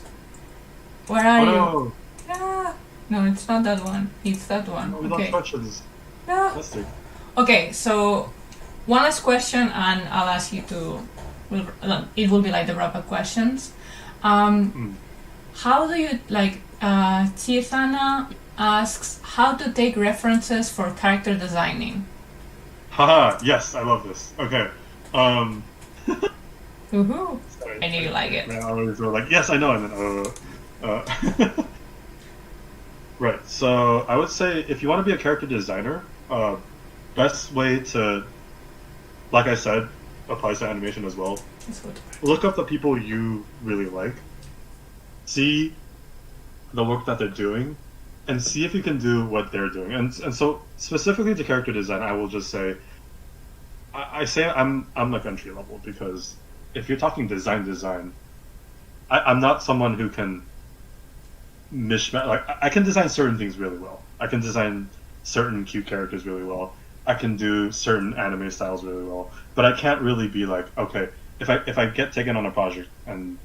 Where are you? Oh Ah, no, it's not that one. It's that one. no, we lost Okay. questions. Ah. Fantastic. Okay, so one last question, and I'll ask you to. It will be like the wrap-up questions. How do you like? Tirthana asks how to take references for character designing. Haha, yes, I love this. Okay. Woohoo! Sorry, I knew you like it. Man, I always go like, yes, I know, and then Right. So I would say if you want to be a character designer, best way to, like I said, applies to animation as well. That's good. Look up the people you really like, see the work that they're doing, and see if you can do what they're doing. And so specifically to character design, I will just say, I say I'm like entry level because if you're talking design, I'm not someone who can mishmash. Like I can design certain things really well. I can design certain cute characters really well. I can do certain anime styles really well, but I can't really be like, okay, if I get taken on a project and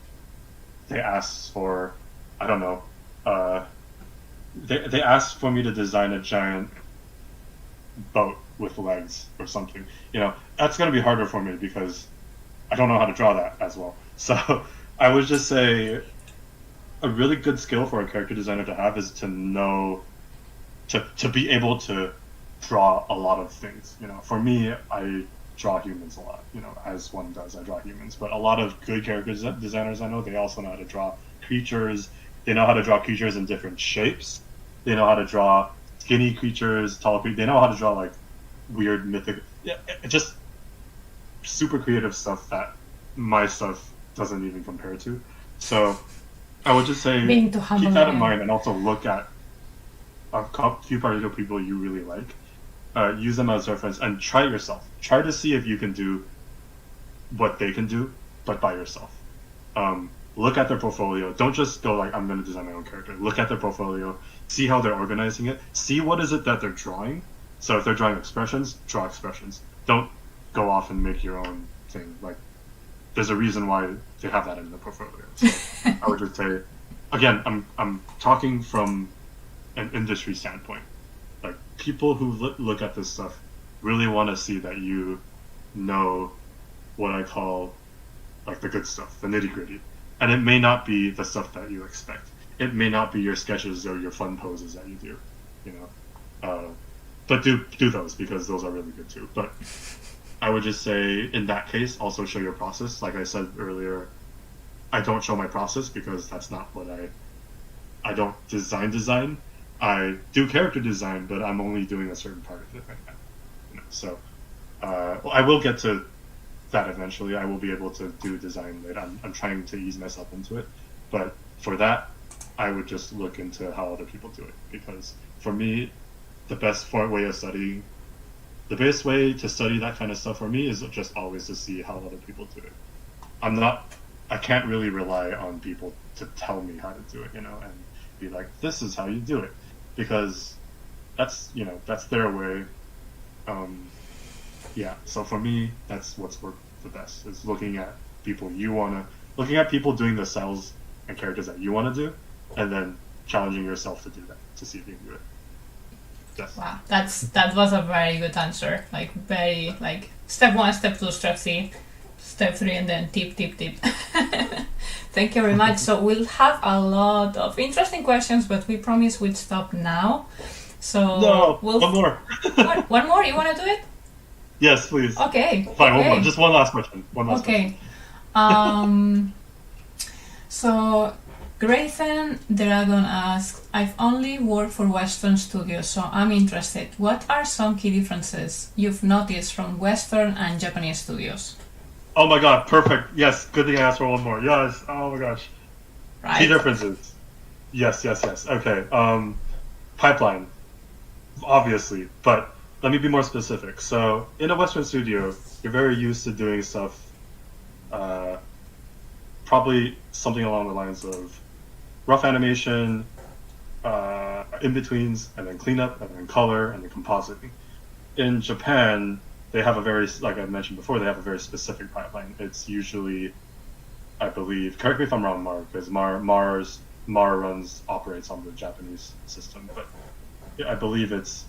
they ask for, I don't know, they ask for me to design a giant boat with legs or something, that's gonna be harder for me because I don't know how to draw that as well. So I would just say a really good skill for a character designer to have is to know to be able to draw a lot of things. For me, I draw humans a lot. As one does, I draw humans. But a lot of good character designers I know, they also know how to draw creatures. They know how to draw creatures in different shapes. They know how to draw skinny creatures, tall creatures. They know how to draw like weird mythic, just super creative stuff that my stuff doesn't even compare to. So I would just say Being too humble keep that in again. mind, and also look at a few particular people you really like. Use them as reference and try it yourself. Try to see if you can do what they can do, but by yourself. Look at their portfolio. Don't just go like, I'm going to design my own character. Look at their portfolio. See how they're organizing it. See what is it that they're drawing. So if they're drawing expressions, draw expressions. Don't go off and make your own thing. Like, there's a reason why they have that in the portfolio. So I would just say, again, I'm talking from an industry standpoint. Like, people who look at this stuff really want to see that you know what I call like the good stuff, the nitty gritty. And it may not be the stuff that you expect. It may not be your sketches or your fun poses that you do, but do those because those are really good too. But I would just say in that case, also show your process. Like I said earlier, I don't show my process because that's not what I don't design. I do character design, but I'm only doing a certain part of it right now. So I will get to that eventually. I will be able to do design later. I'm trying to ease myself into it, but for that, I would just look into how other people do it because for me, the best way to study that kind of stuff for me is just always to see how other people do it. I can't really rely on people to tell me how to do it, and be like, this is how you do it, because that's their way. So for me, that's what's worked the best, is looking at people doing the styles and characters that you want to do, and then challenging yourself to do that, to see if you can do it. Yes. Wow, that was a very good answer. Like very like step 1, step 2, step 3, step 3, and then tip. Thank you very much. So we'll have a lot of interesting questions, but we promise we'd stop now. So No, one more. One more? You want to do it? Yes, please. Okay. Fine, okay. one more. Just one last question. Okay. So Graythen Dragon asks, I've only worked for Western studios, so I'm interested. What are some key differences you've noticed from Western and Japanese studios? Oh my god, perfect. Yes, good thing I asked for one more. Yes, oh my gosh. Right. Key differences. Yes. Okay. Pipeline, obviously, but let me be more specific. So, in a Western studio, you're very used to doing stuff, probably something along the lines of rough animation, in-betweens, and then cleanup, and then color, and then compositing. In Japan, they have a very, like I mentioned before, they have a very specific pipeline. It's usually, I believe, correct me if I'm wrong, Mar, because Mar operates on the Japanese system, but I believe it's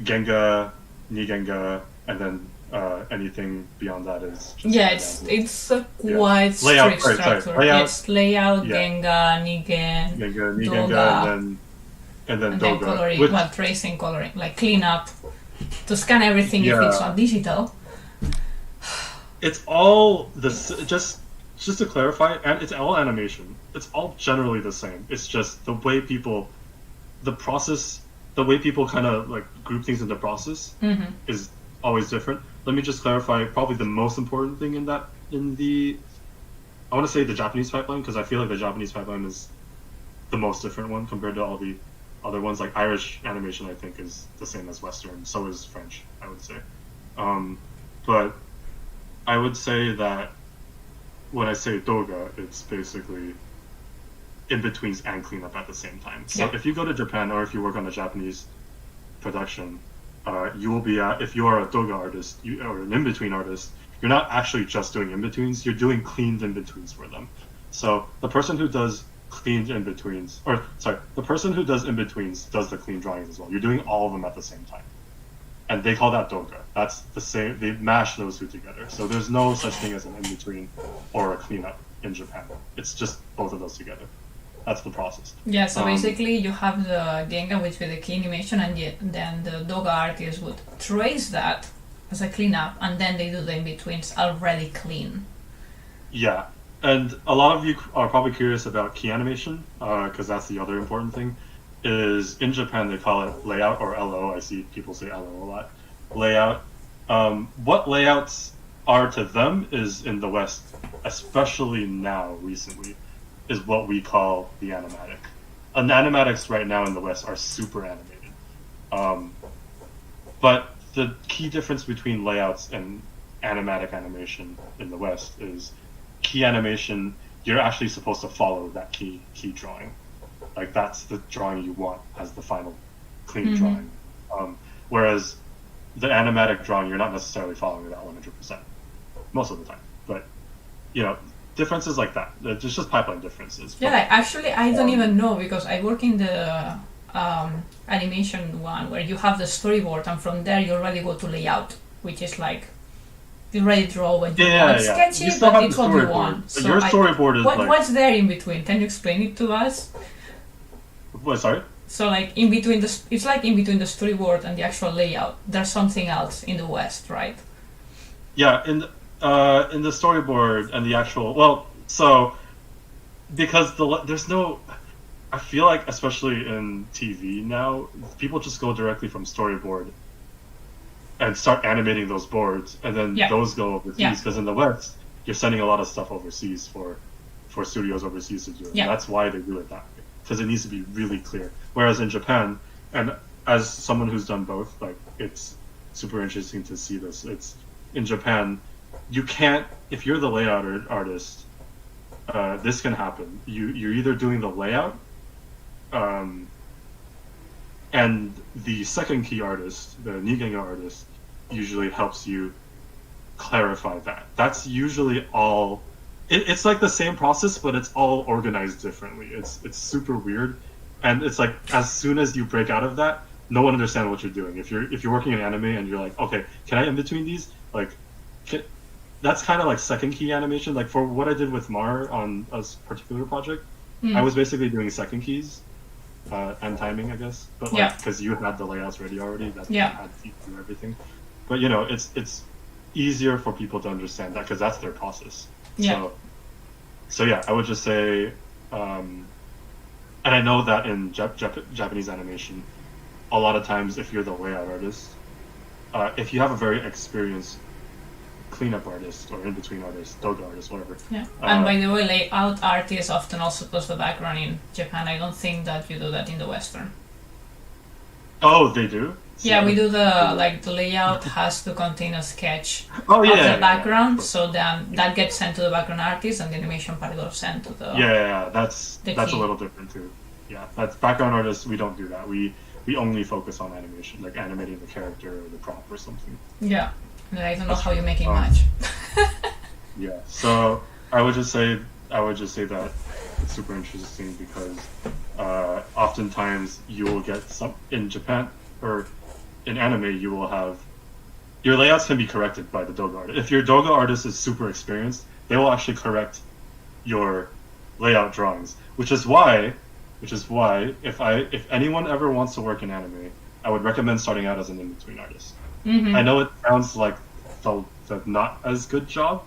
Genga, Nigenga, and then anything beyond that is just it's a quite strict structure. It's layout, Genga, Nigen, Doga, and then Doga. Coloring, tracing, coloring, like cleanup, to scan everything if it's not digital. It's all just to clarify, and it's all animation. It's all generally the same. It's just the way people kind of like group things into process is always different. Let me just clarify probably the most important thing I want to say the Japanese pipeline, because I feel like the Japanese pipeline is the most different one compared to all the other ones. Like Irish animation, I think, is the same as Western. So is French, I would say. But I would say that when I say Doga, it's basically in-betweens and cleanup at the same time. So if you go to Japan or if you work on a Japanese production, you will be if you are a Doga artist or an in-between artist, you're not actually just doing in-betweens, you're doing cleaned in-betweens for them. So the person who does cleaned in-betweens, the person who does in-betweens does the clean drawings as well. You're doing all of them at the same time. And they call that Doga. That's the same, they mash those two together. So there's no such thing as an in-between or a cleanup in Japan. It's just both of those together. That's the process. Yeah, so basically you have the Genga, which with the key animation, and then the Doga artist would trace that as a cleanup, and then they do the in-betweens already clean. Yeah, and a lot of you are probably curious about key animation, because that's the other important thing, is in Japan they call it layout or LO. I see people say LO a lot. Layout. What layouts are to them is in the West, especially now, recently, is what we call the animatic. And animatics right now in the West are super animated. But the key difference between layouts and animatic animation in the West is key animation, you're actually supposed to follow that key drawing. Like that's the drawing you want as the final clean drawing. Whereas the animatic drawing, you're not necessarily following that 100% most of the time. But, differences like that. There's just pipeline differences. Yeah, actually, I don't even know, because I work in the animation one where you have the storyboard, and from there you already go to layout, which is like you already draw what you want. Sketchy, but it's what you want. So your storyboard is what's there in between? Can you explain it to us? What? Sorry. So like in between it's like in between the storyboard and the actual layout. There's something else in the West, right? Yeah, in the storyboard and the actual because there's no, I feel like especially in TV now, people just go directly from storyboard and start animating those boards, and then those go overseas, because in the West you're sending a lot of stuff overseas for studios overseas to do it. And that's why they do it that way, because it needs to be really clear. Whereas in Japan, and as someone who's done both, like it's super interesting to see this. It's in Japan, you can't, if you're the layout artist, this can happen. You're either doing the layout, and the second key artist, the Nigenga artist, usually helps you clarify that. That's usually all. It's like the same process, but it's all organized differently. It's super weird, and it's like as soon as you break out of that, no one understands what you're doing. If you're working in anime and you're like, okay, can I in between these? Like, that's kind of like second key animation. Like for what I did with Mar on a particular project, I was basically doing second keys and timing, I guess. But like because you had the layouts ready already, that had to do everything. But it's easier for people to understand that because that's their process. So yeah, I would just say and I know that in Japanese animation, a lot of times if you're the layout artist, if you have a very experienced cleanup artist or in-between artist, doga artist, whatever. Yeah. And by the way, layout artists often also does the background in Japan. I don't think that you do that in the Western. Oh, they do? Yeah, we do the layout has to contain a sketch of the background, so then that gets sent to the background artist, and the animation part goes sent to the that's a little different too. Yeah, that's background artists. We don't do that. We only focus on animation, like animating the character or the prop or something. Yeah, and I don't know how you're making much. Yeah, so I would just say that it's super interesting because oftentimes you will get some in Japan or in anime, you will have your layouts can be corrected by the doga artist. If your doga artist is super experienced, they will actually correct your layout drawings. Which is why if anyone ever wants to work in anime, I would recommend starting out as an in-between artist. Mm-hmm. I know it sounds like the not as good job,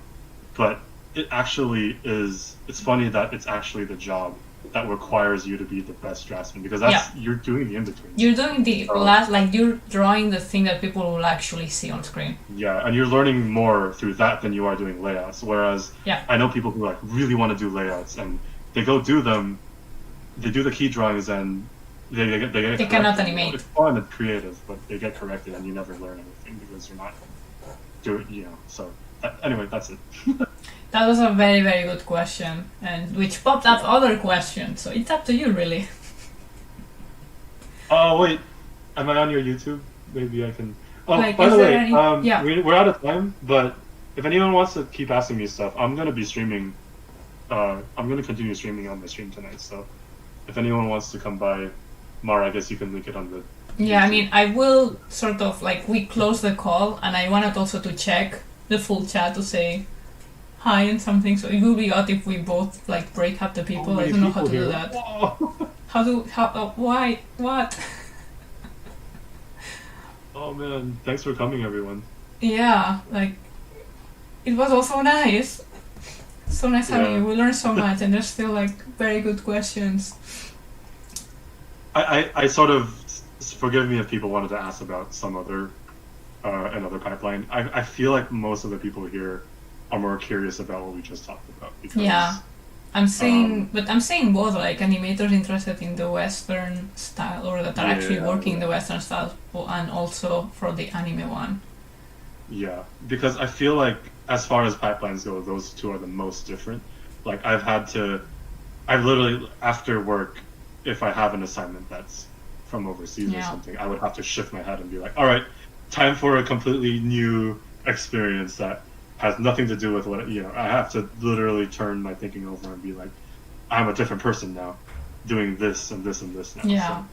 but it actually is. It's funny that it's actually the job that requires you to be the best draftsman because you're doing the in-between. You're doing the last, like you're drawing the thing that people will actually see on screen. Yeah, and you're learning more through that than you are doing layouts. Whereas I know people who like really want to do layouts and they go do them, they do the key drawings and they cannot animate. It's fun and creative, but they get corrected and you never learn anything because you're not doing. So anyway, that's it. That was a very, very good question, and which popped up other questions, so it's up to you, really. Oh, wait. Am I on your YouTube? Maybe I can... Oh, like, by the way, we're out of time, but if anyone wants to keep asking me stuff, I'm going to be streaming... I'm going to continue streaming on my stream tonight, so if anyone wants to come by, Mara, I guess you can link it on the... Yeah, I mean, I will sort of, like, we close the call, and I wanted also to check the full chat to say hi and something, so it will be odd if we both like break up the people. I don't know how to do that. Why? What? Oh man, thanks for coming, everyone. Yeah, like it was also nice. So nice having you. We learned so much, and there's still like very good questions. I sort of, forgive me if people wanted to ask about some other another pipeline. I feel like most of the people here are more curious about what we just talked about. Because, I'm saying, but I'm saying both, like animators interested in the Western style or that are actually working in the Western style, and also for the anime one. Yeah, because I feel like as far as pipelines go, those two are the most different. Like I've literally after work, if I have an assignment that's from overseas or something, I would have to shift my head and be like, all right, time for a completely new experience that has nothing to do with what, I have to literally turn my thinking over and be like, I'm a different person now, doing this and this and this now. Yeah.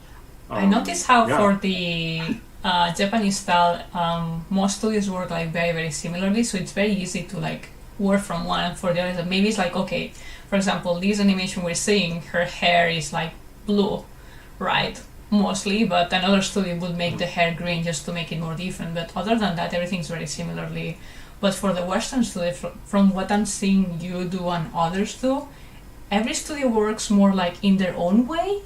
So, I noticed how for the Japanese style, most studios work like very, very similarly, so it's very easy to like work from one for the other. Maybe it's like, okay, for example, this animation we're seeing, her hair is like blue, right? Mostly, but another studio would make the hair green just to make it more different. But other than that, everything's very similarly. But for the Western studio, from what I'm seeing you do and others do, every studio works more like in their own way.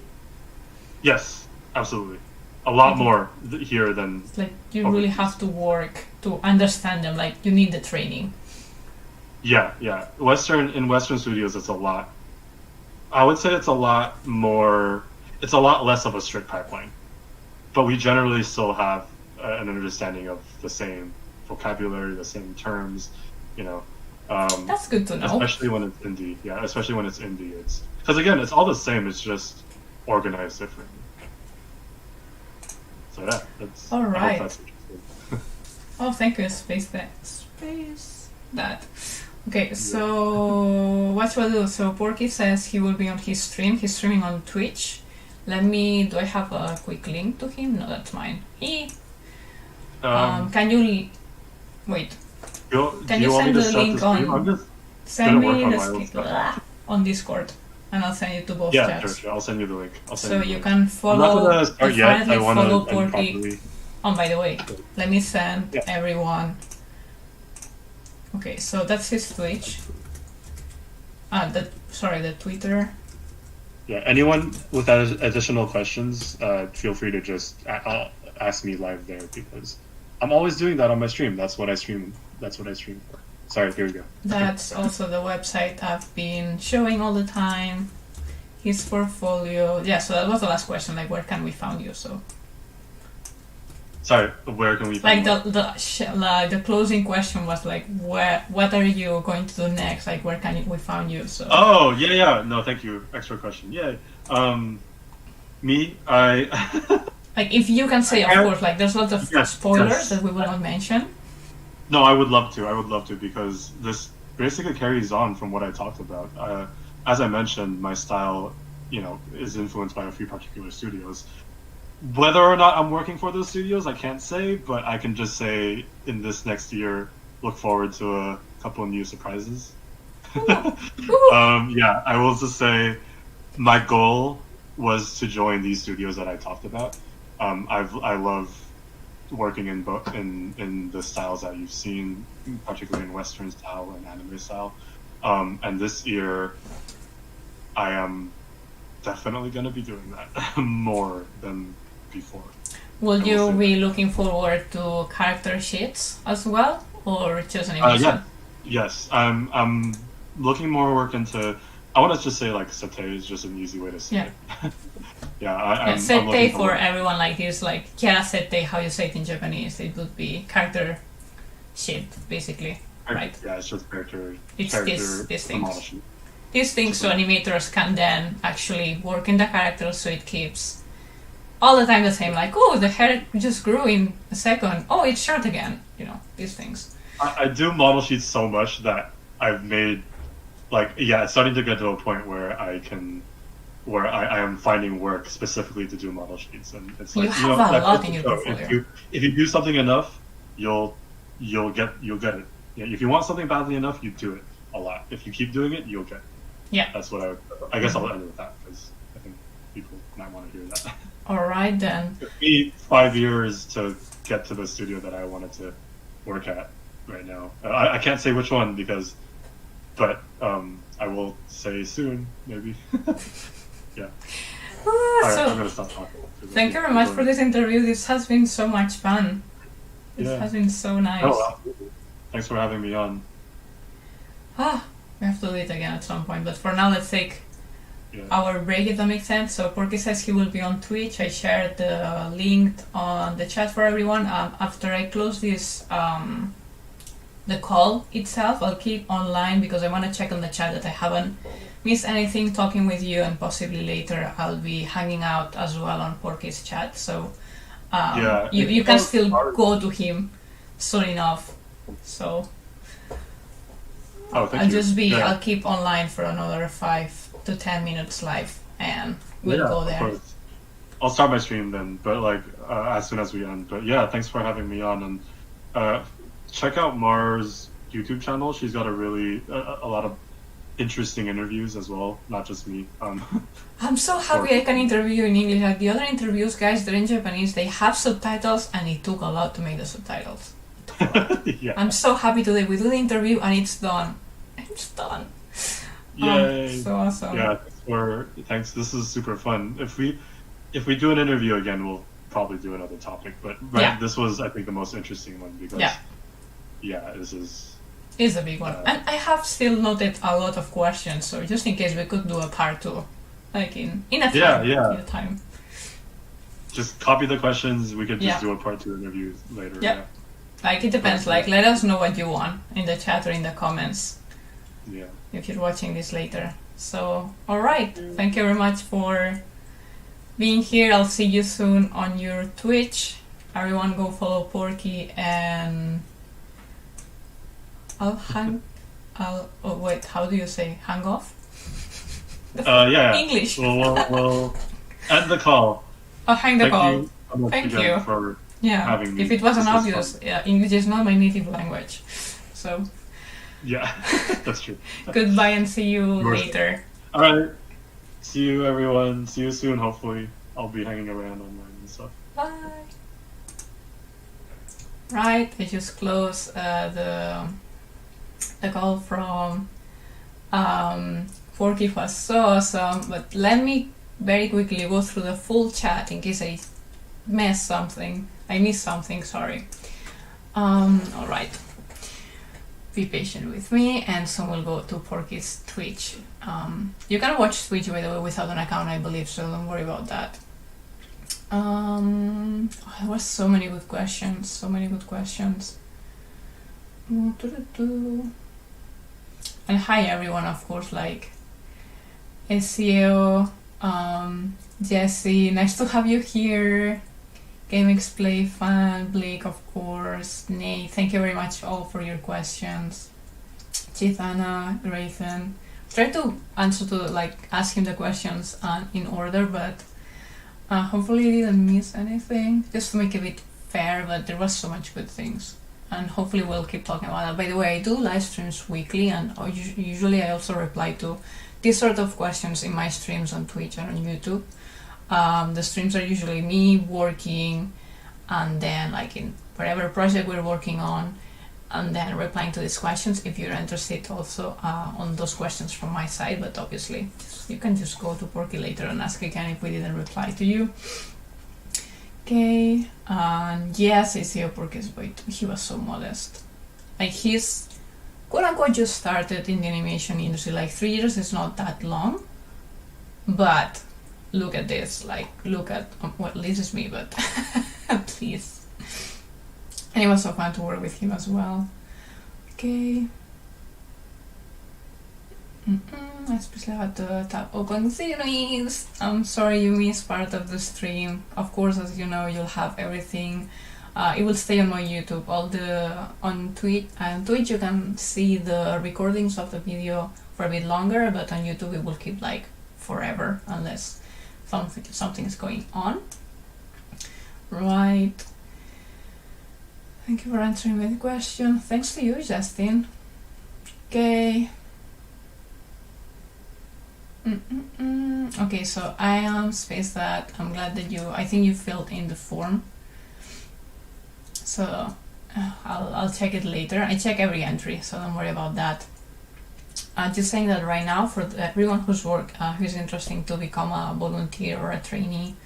Yes, absolutely. A lot more here than... It's like you really have to work to understand them, like you need the training. Yeah. In Western studios, it's a lot... I would say it's a lot more... It's a lot less of a strict pipeline. But we generally still have an understanding of the same vocabulary, the same terms, That's good to know. Especially when it's indie. Yeah, especially when it's indie. It's because again, it's all the same. It's just organized differently. So yeah, that's all right. I hope that's interesting. Oh, thank you, space that. Okay, so what shall I do? So Porkky says he will be on his stream. He's streaming on Twitch. Do I have a quick link to him? No, that's mine. Can you wait? Can you send the link on? Send me the on Discord, and I'll send it to both chats. Sure. I'll send you the link. You can follow. I'm not gonna start yet. I want to follow Porkky. Oh, by the way, let me send everyone. Okay, so that's his Twitch. The Twitter. Yeah, anyone with additional questions, feel free to just ask me live there because I'm always doing that on my stream. That's what I stream. That's what I stream for. Sorry, here we go. That's also the website I've been showing all the time. His portfolio. Yeah, so that was the last question. Like, where can we find you? So. Sorry, where can we like find the closing question was like, what are you going to do next? Like, where can we find you? So. Oh yeah. No, thank you. Extra question. Yeah. Me, I. Like, if you can say, of course, like, there's lots of spoilers that we will not mention. No, I would love to. I would love to because this basically carries on from what I talked about. As I mentioned, my style, is influenced by a few particular studios. Whether or not I'm working for those studios, I can't say, but I can just say in this next year, look forward to a couple of new surprises. Yeah, I will just say my goal was to join these studios that I talked about. I love working in the styles that you've seen, particularly in Western style and anime style. And this year, I am definitely going to be doing that more than before. Will you be looking forward to character sheets as well, or just animation? Yes. I'm looking more work into. I want to just say like sete is just an easy way to say it. I'm sete for everyone like this, like sete, how you say it in Japanese, it would be character sheet basically, right? Yeah, it's just character. It's these things. Sheet. These things so animators can then actually work in the character so it keeps all the time the same, like, oh, the hair just grew in a second, oh, it's short again, these things. I do model sheets so much that I've made, it's starting to get to a point where I am finding work specifically to do model sheets, and it's like, you have a lot in your portfolio. If you do something enough, you'll get it. Yeah, if you want something badly enough, you do it a lot. If you keep doing it, you'll get it. Yeah. That's what I guess I'll end with that because I think people might want to hear that. All right then. It took me 5 years to get to the studio that I wanted to work at right now. I can't say which one but I will say soon, maybe. Yeah. Alright, I'm gonna stop talking. Thank you very much for this interview. This has been so much fun. This has been so nice. Oh, absolutely. Thanks for having me on. We have to do it again at some point, but for now let's take our break, if that makes sense. So Porkky says he will be on Twitch. I shared the link on the chat for everyone. After I close this, the call itself, I'll keep online because I want to check on the chat that I haven't missed anything talking with you, and possibly later I'll be hanging out as well on Porkky's chat. So you can still go to him soon enough. So I'll keep online for another 5 to 10 minutes live, and we'll go there. Of course. I'll start my stream then, but as soon as we end. But yeah, thanks for having me on, and check out Maru's YouTube channel. She's got a lot of interesting interviews as well, not just me. I'm so happy I can interview in English. Like the other interviews, guys, they're in Japanese. They have subtitles, and it took a lot to make the subtitles. Yeah. I'm so happy today. We do the interview and it's done. It's done. Yay! So awesome. Yeah, thanks. This is super fun. If we do an interview again, we'll probably do another topic. But this was, I think, the most interesting one because this is. It's a big one, and I have still noted a lot of questions. So just in case we could do a part 2, like in a time. Just copy the questions. We could just do a part 2 interview later. Yeah. Like, it depends. Like, let us know what you want in the chat or in the comments. Yeah. If you're watching this later. So, alright. Thank you very much for being here. I'll see you soon on your Twitch. Everyone go follow Porkky, and how do you say hang off? English. We'll end the call. Hang the call. Thank you. For having me. If it wasn't obvious, English is not my native language. So. Yeah, that's true. Goodbye and see you later. Alright. See you, everyone. See you soon, hopefully. I'll be hanging around online and stuff. Bye. Right, I just closed the call from Porkky was so awesome, but let me very quickly go through the full chat in case I missed something, sorry. Alright. Be patient with me, and soon we'll go to Porkky's Twitch. You can watch Twitch, by the way, without an account, I believe, so don't worry about that. There were so many good questions, And hi everyone, of course, like SEO, Jesse, nice to have you here. GameXplay fan, Blake, of course, Nate, thank you very much all for your questions. Chithana, Grayson. Try to answer to asking the questions in order, but hopefully I didn't miss anything. Just to make it a bit fair, but there was so much good things. And hopefully we'll keep talking about that. By the way, I do live streams weekly, and usually I also reply to these sort of questions in my streams on Twitch and on YouTube. The streams are usually me working, and then in whatever project we're working on, and then replying to these questions if you're interested also on those questions from my side. But obviously you can just go to Porkky later and ask again if we didn't reply to you. Okay, and yes, I see Porkky's weight. He was so modest. He's quote unquote just started in the animation industry. 3 years is not that long, but look at this. Look at, well, this is me, but please. And it was so fun to work with him as well. Okay. I especially had to tap open series. I'm sorry you missed part of the stream. Of course, as you know, you'll have everything. It will stay on my YouTube. On Twitch you can see the recordings of the video for a bit longer, but on YouTube it will keep forever unless something is going on. Right. Thank you for answering my question. Thanks to you, Justin. Okay. Okay, so I am Space That. I'm glad that I think you filled in the form. So I'll check it later. I check every entry, so don't worry about that. I'm just saying that right now, for everyone who's interested to become a volunteer or a trainee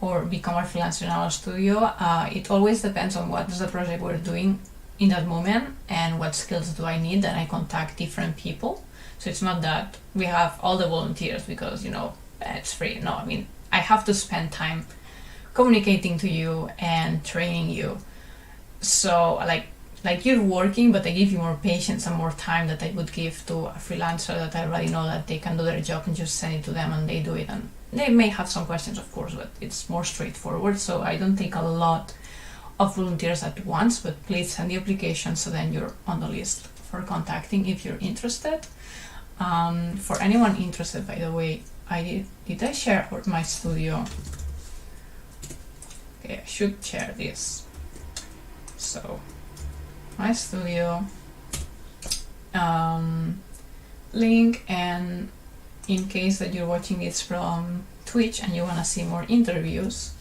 or become a freelancer in our studio, it always depends on what is the project we're doing in that moment and what skills do I need, and I contact different people. So it's not that we have all the volunteers because, it's free. No, I mean, I have to spend time communicating to you and training you. So like you're working, but I give you more patience and more time that I would give to a freelancer that I already know that they can do their job and just send it to them and they do it. And they may have some questions, of course, but it's more straightforward. So I don't take a lot of volunteers at once, but please send the application so then you're on the list for contacting if you're interested. For anyone interested, by the way, did I share my studio? Okay, I should share this. So my studio link, and in case that you're watching this from Twitch and you want to see more interviews,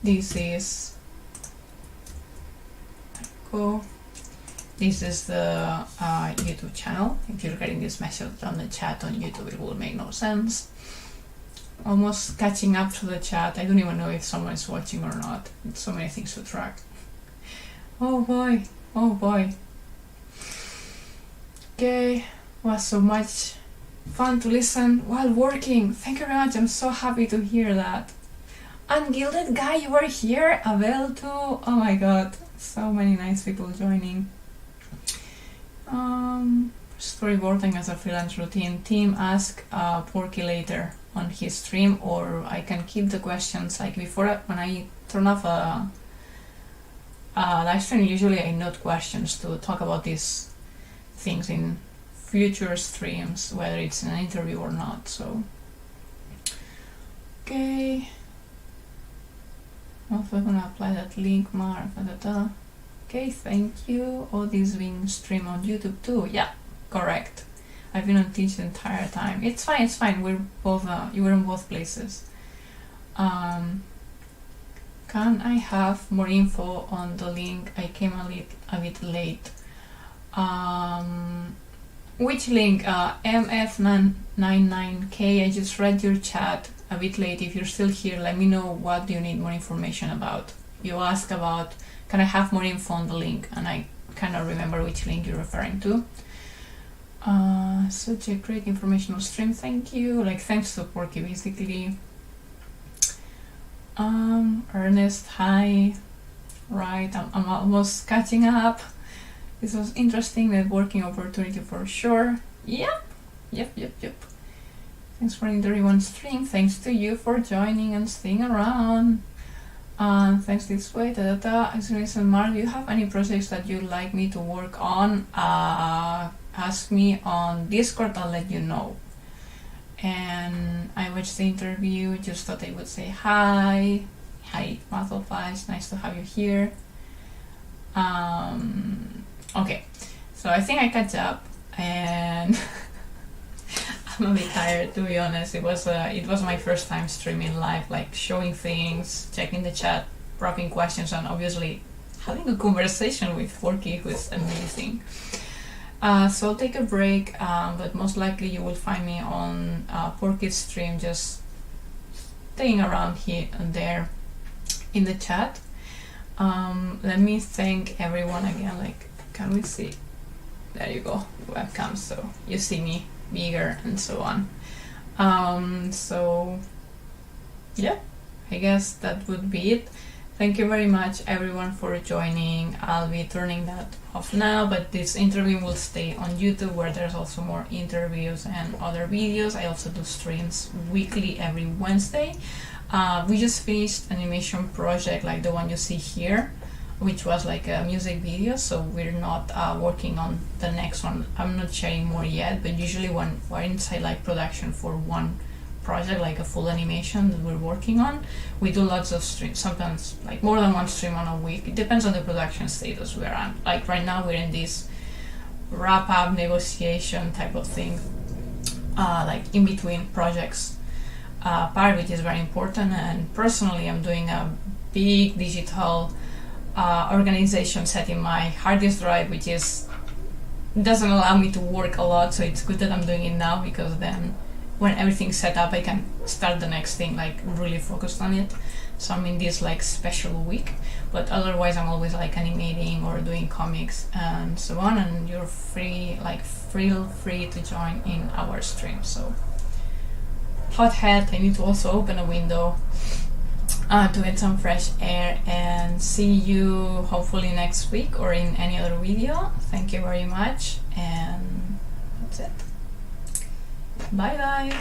this is This is the YouTube channel. If you're getting this message on the chat on YouTube, it will make no sense. Almost catching up to the chat. I don't even know if someone is watching or not. It's so many things to track. Oh boy, oh boy. Okay, was so much fun to listen while working. Thank you very much. I'm so happy to hear that. Ungilded guy, you were here. Abel too. Oh my god, so many nice people joining. Storyboarding as a freelance routine. Team, ask Porkky later on his stream, or I can keep the questions like before. When I turn off a live stream, usually I note questions to talk about these things in future streams, whether it's an interview or not. So okay, also I'm gonna apply that link, Mar. Okay, thank you. All these being streamed on YouTube too. Yeah, correct. I've been on Twitch the entire time. It's fine, it's fine. We're both, you were in both places. Can I have more info on the link? I came a bit late. Which link? MF99K, I just read your chat a bit late. If you're still here, let me know what do you need more information about. You ask about, can I have more info on the link? And I cannot remember which link you're referring to. Such a great informational stream, thank you. Like, thanks to Porkky, basically. Ernest, hi. Right, I'm almost catching up. This was interesting, networking opportunity for sure. Yep. Thanks for everyone's stream. Thanks to you for joining and staying around. Thanks this way. Excellent, Maru. Do you have any projects that you'd like me to work on? Ask me on Discord. I'll let you know. And I watched the interview. Just thought I would say hi. Hi, Mathelfies. Nice to have you here. Okay, so I think I catch up, and I'm a bit tired, to be honest. It was my first time streaming live, like showing things, checking the chat, dropping questions, and obviously having a conversation with Porkky, who is amazing. So I'll take a break, but most likely you will find me on Porkky's stream, just staying around here and there in the chat. Let me thank everyone again. Like, can we see? There you go, webcam, so you see me bigger and so on. So yeah, I guess that would be it. Thank you very much everyone for joining. I'll be turning that off now, but this interview will stay on YouTube, where there's also more interviews and other videos. I also do streams weekly every Wednesday. We just finished an animation project like the one you see here, which was like a music video, so we're not working on the next one. I'm not sharing more yet, but usually when we're inside like production for one project, like a full animation that we're working on, we do lots of streams, sometimes like more than one stream on a week. It depends on the production status we're at. Like right now we're in this wrap-up negotiation type of thing, like in between projects part, which is very important. And personally I'm doing a big digital organization set in my hard disk drive, which doesn't allow me to work a lot, so it's good that I'm doing it now, because then when everything's set up I can start the next thing, like really focused on it. So I'm in this like special week, but otherwise I'm always like animating or doing comics and so on, and you're free, like feel free to join in our stream. So hot hat, I need to also open a window to get some fresh air, and see you hopefully next week or in any other video. Thank you very much, and that's it. Bye bye.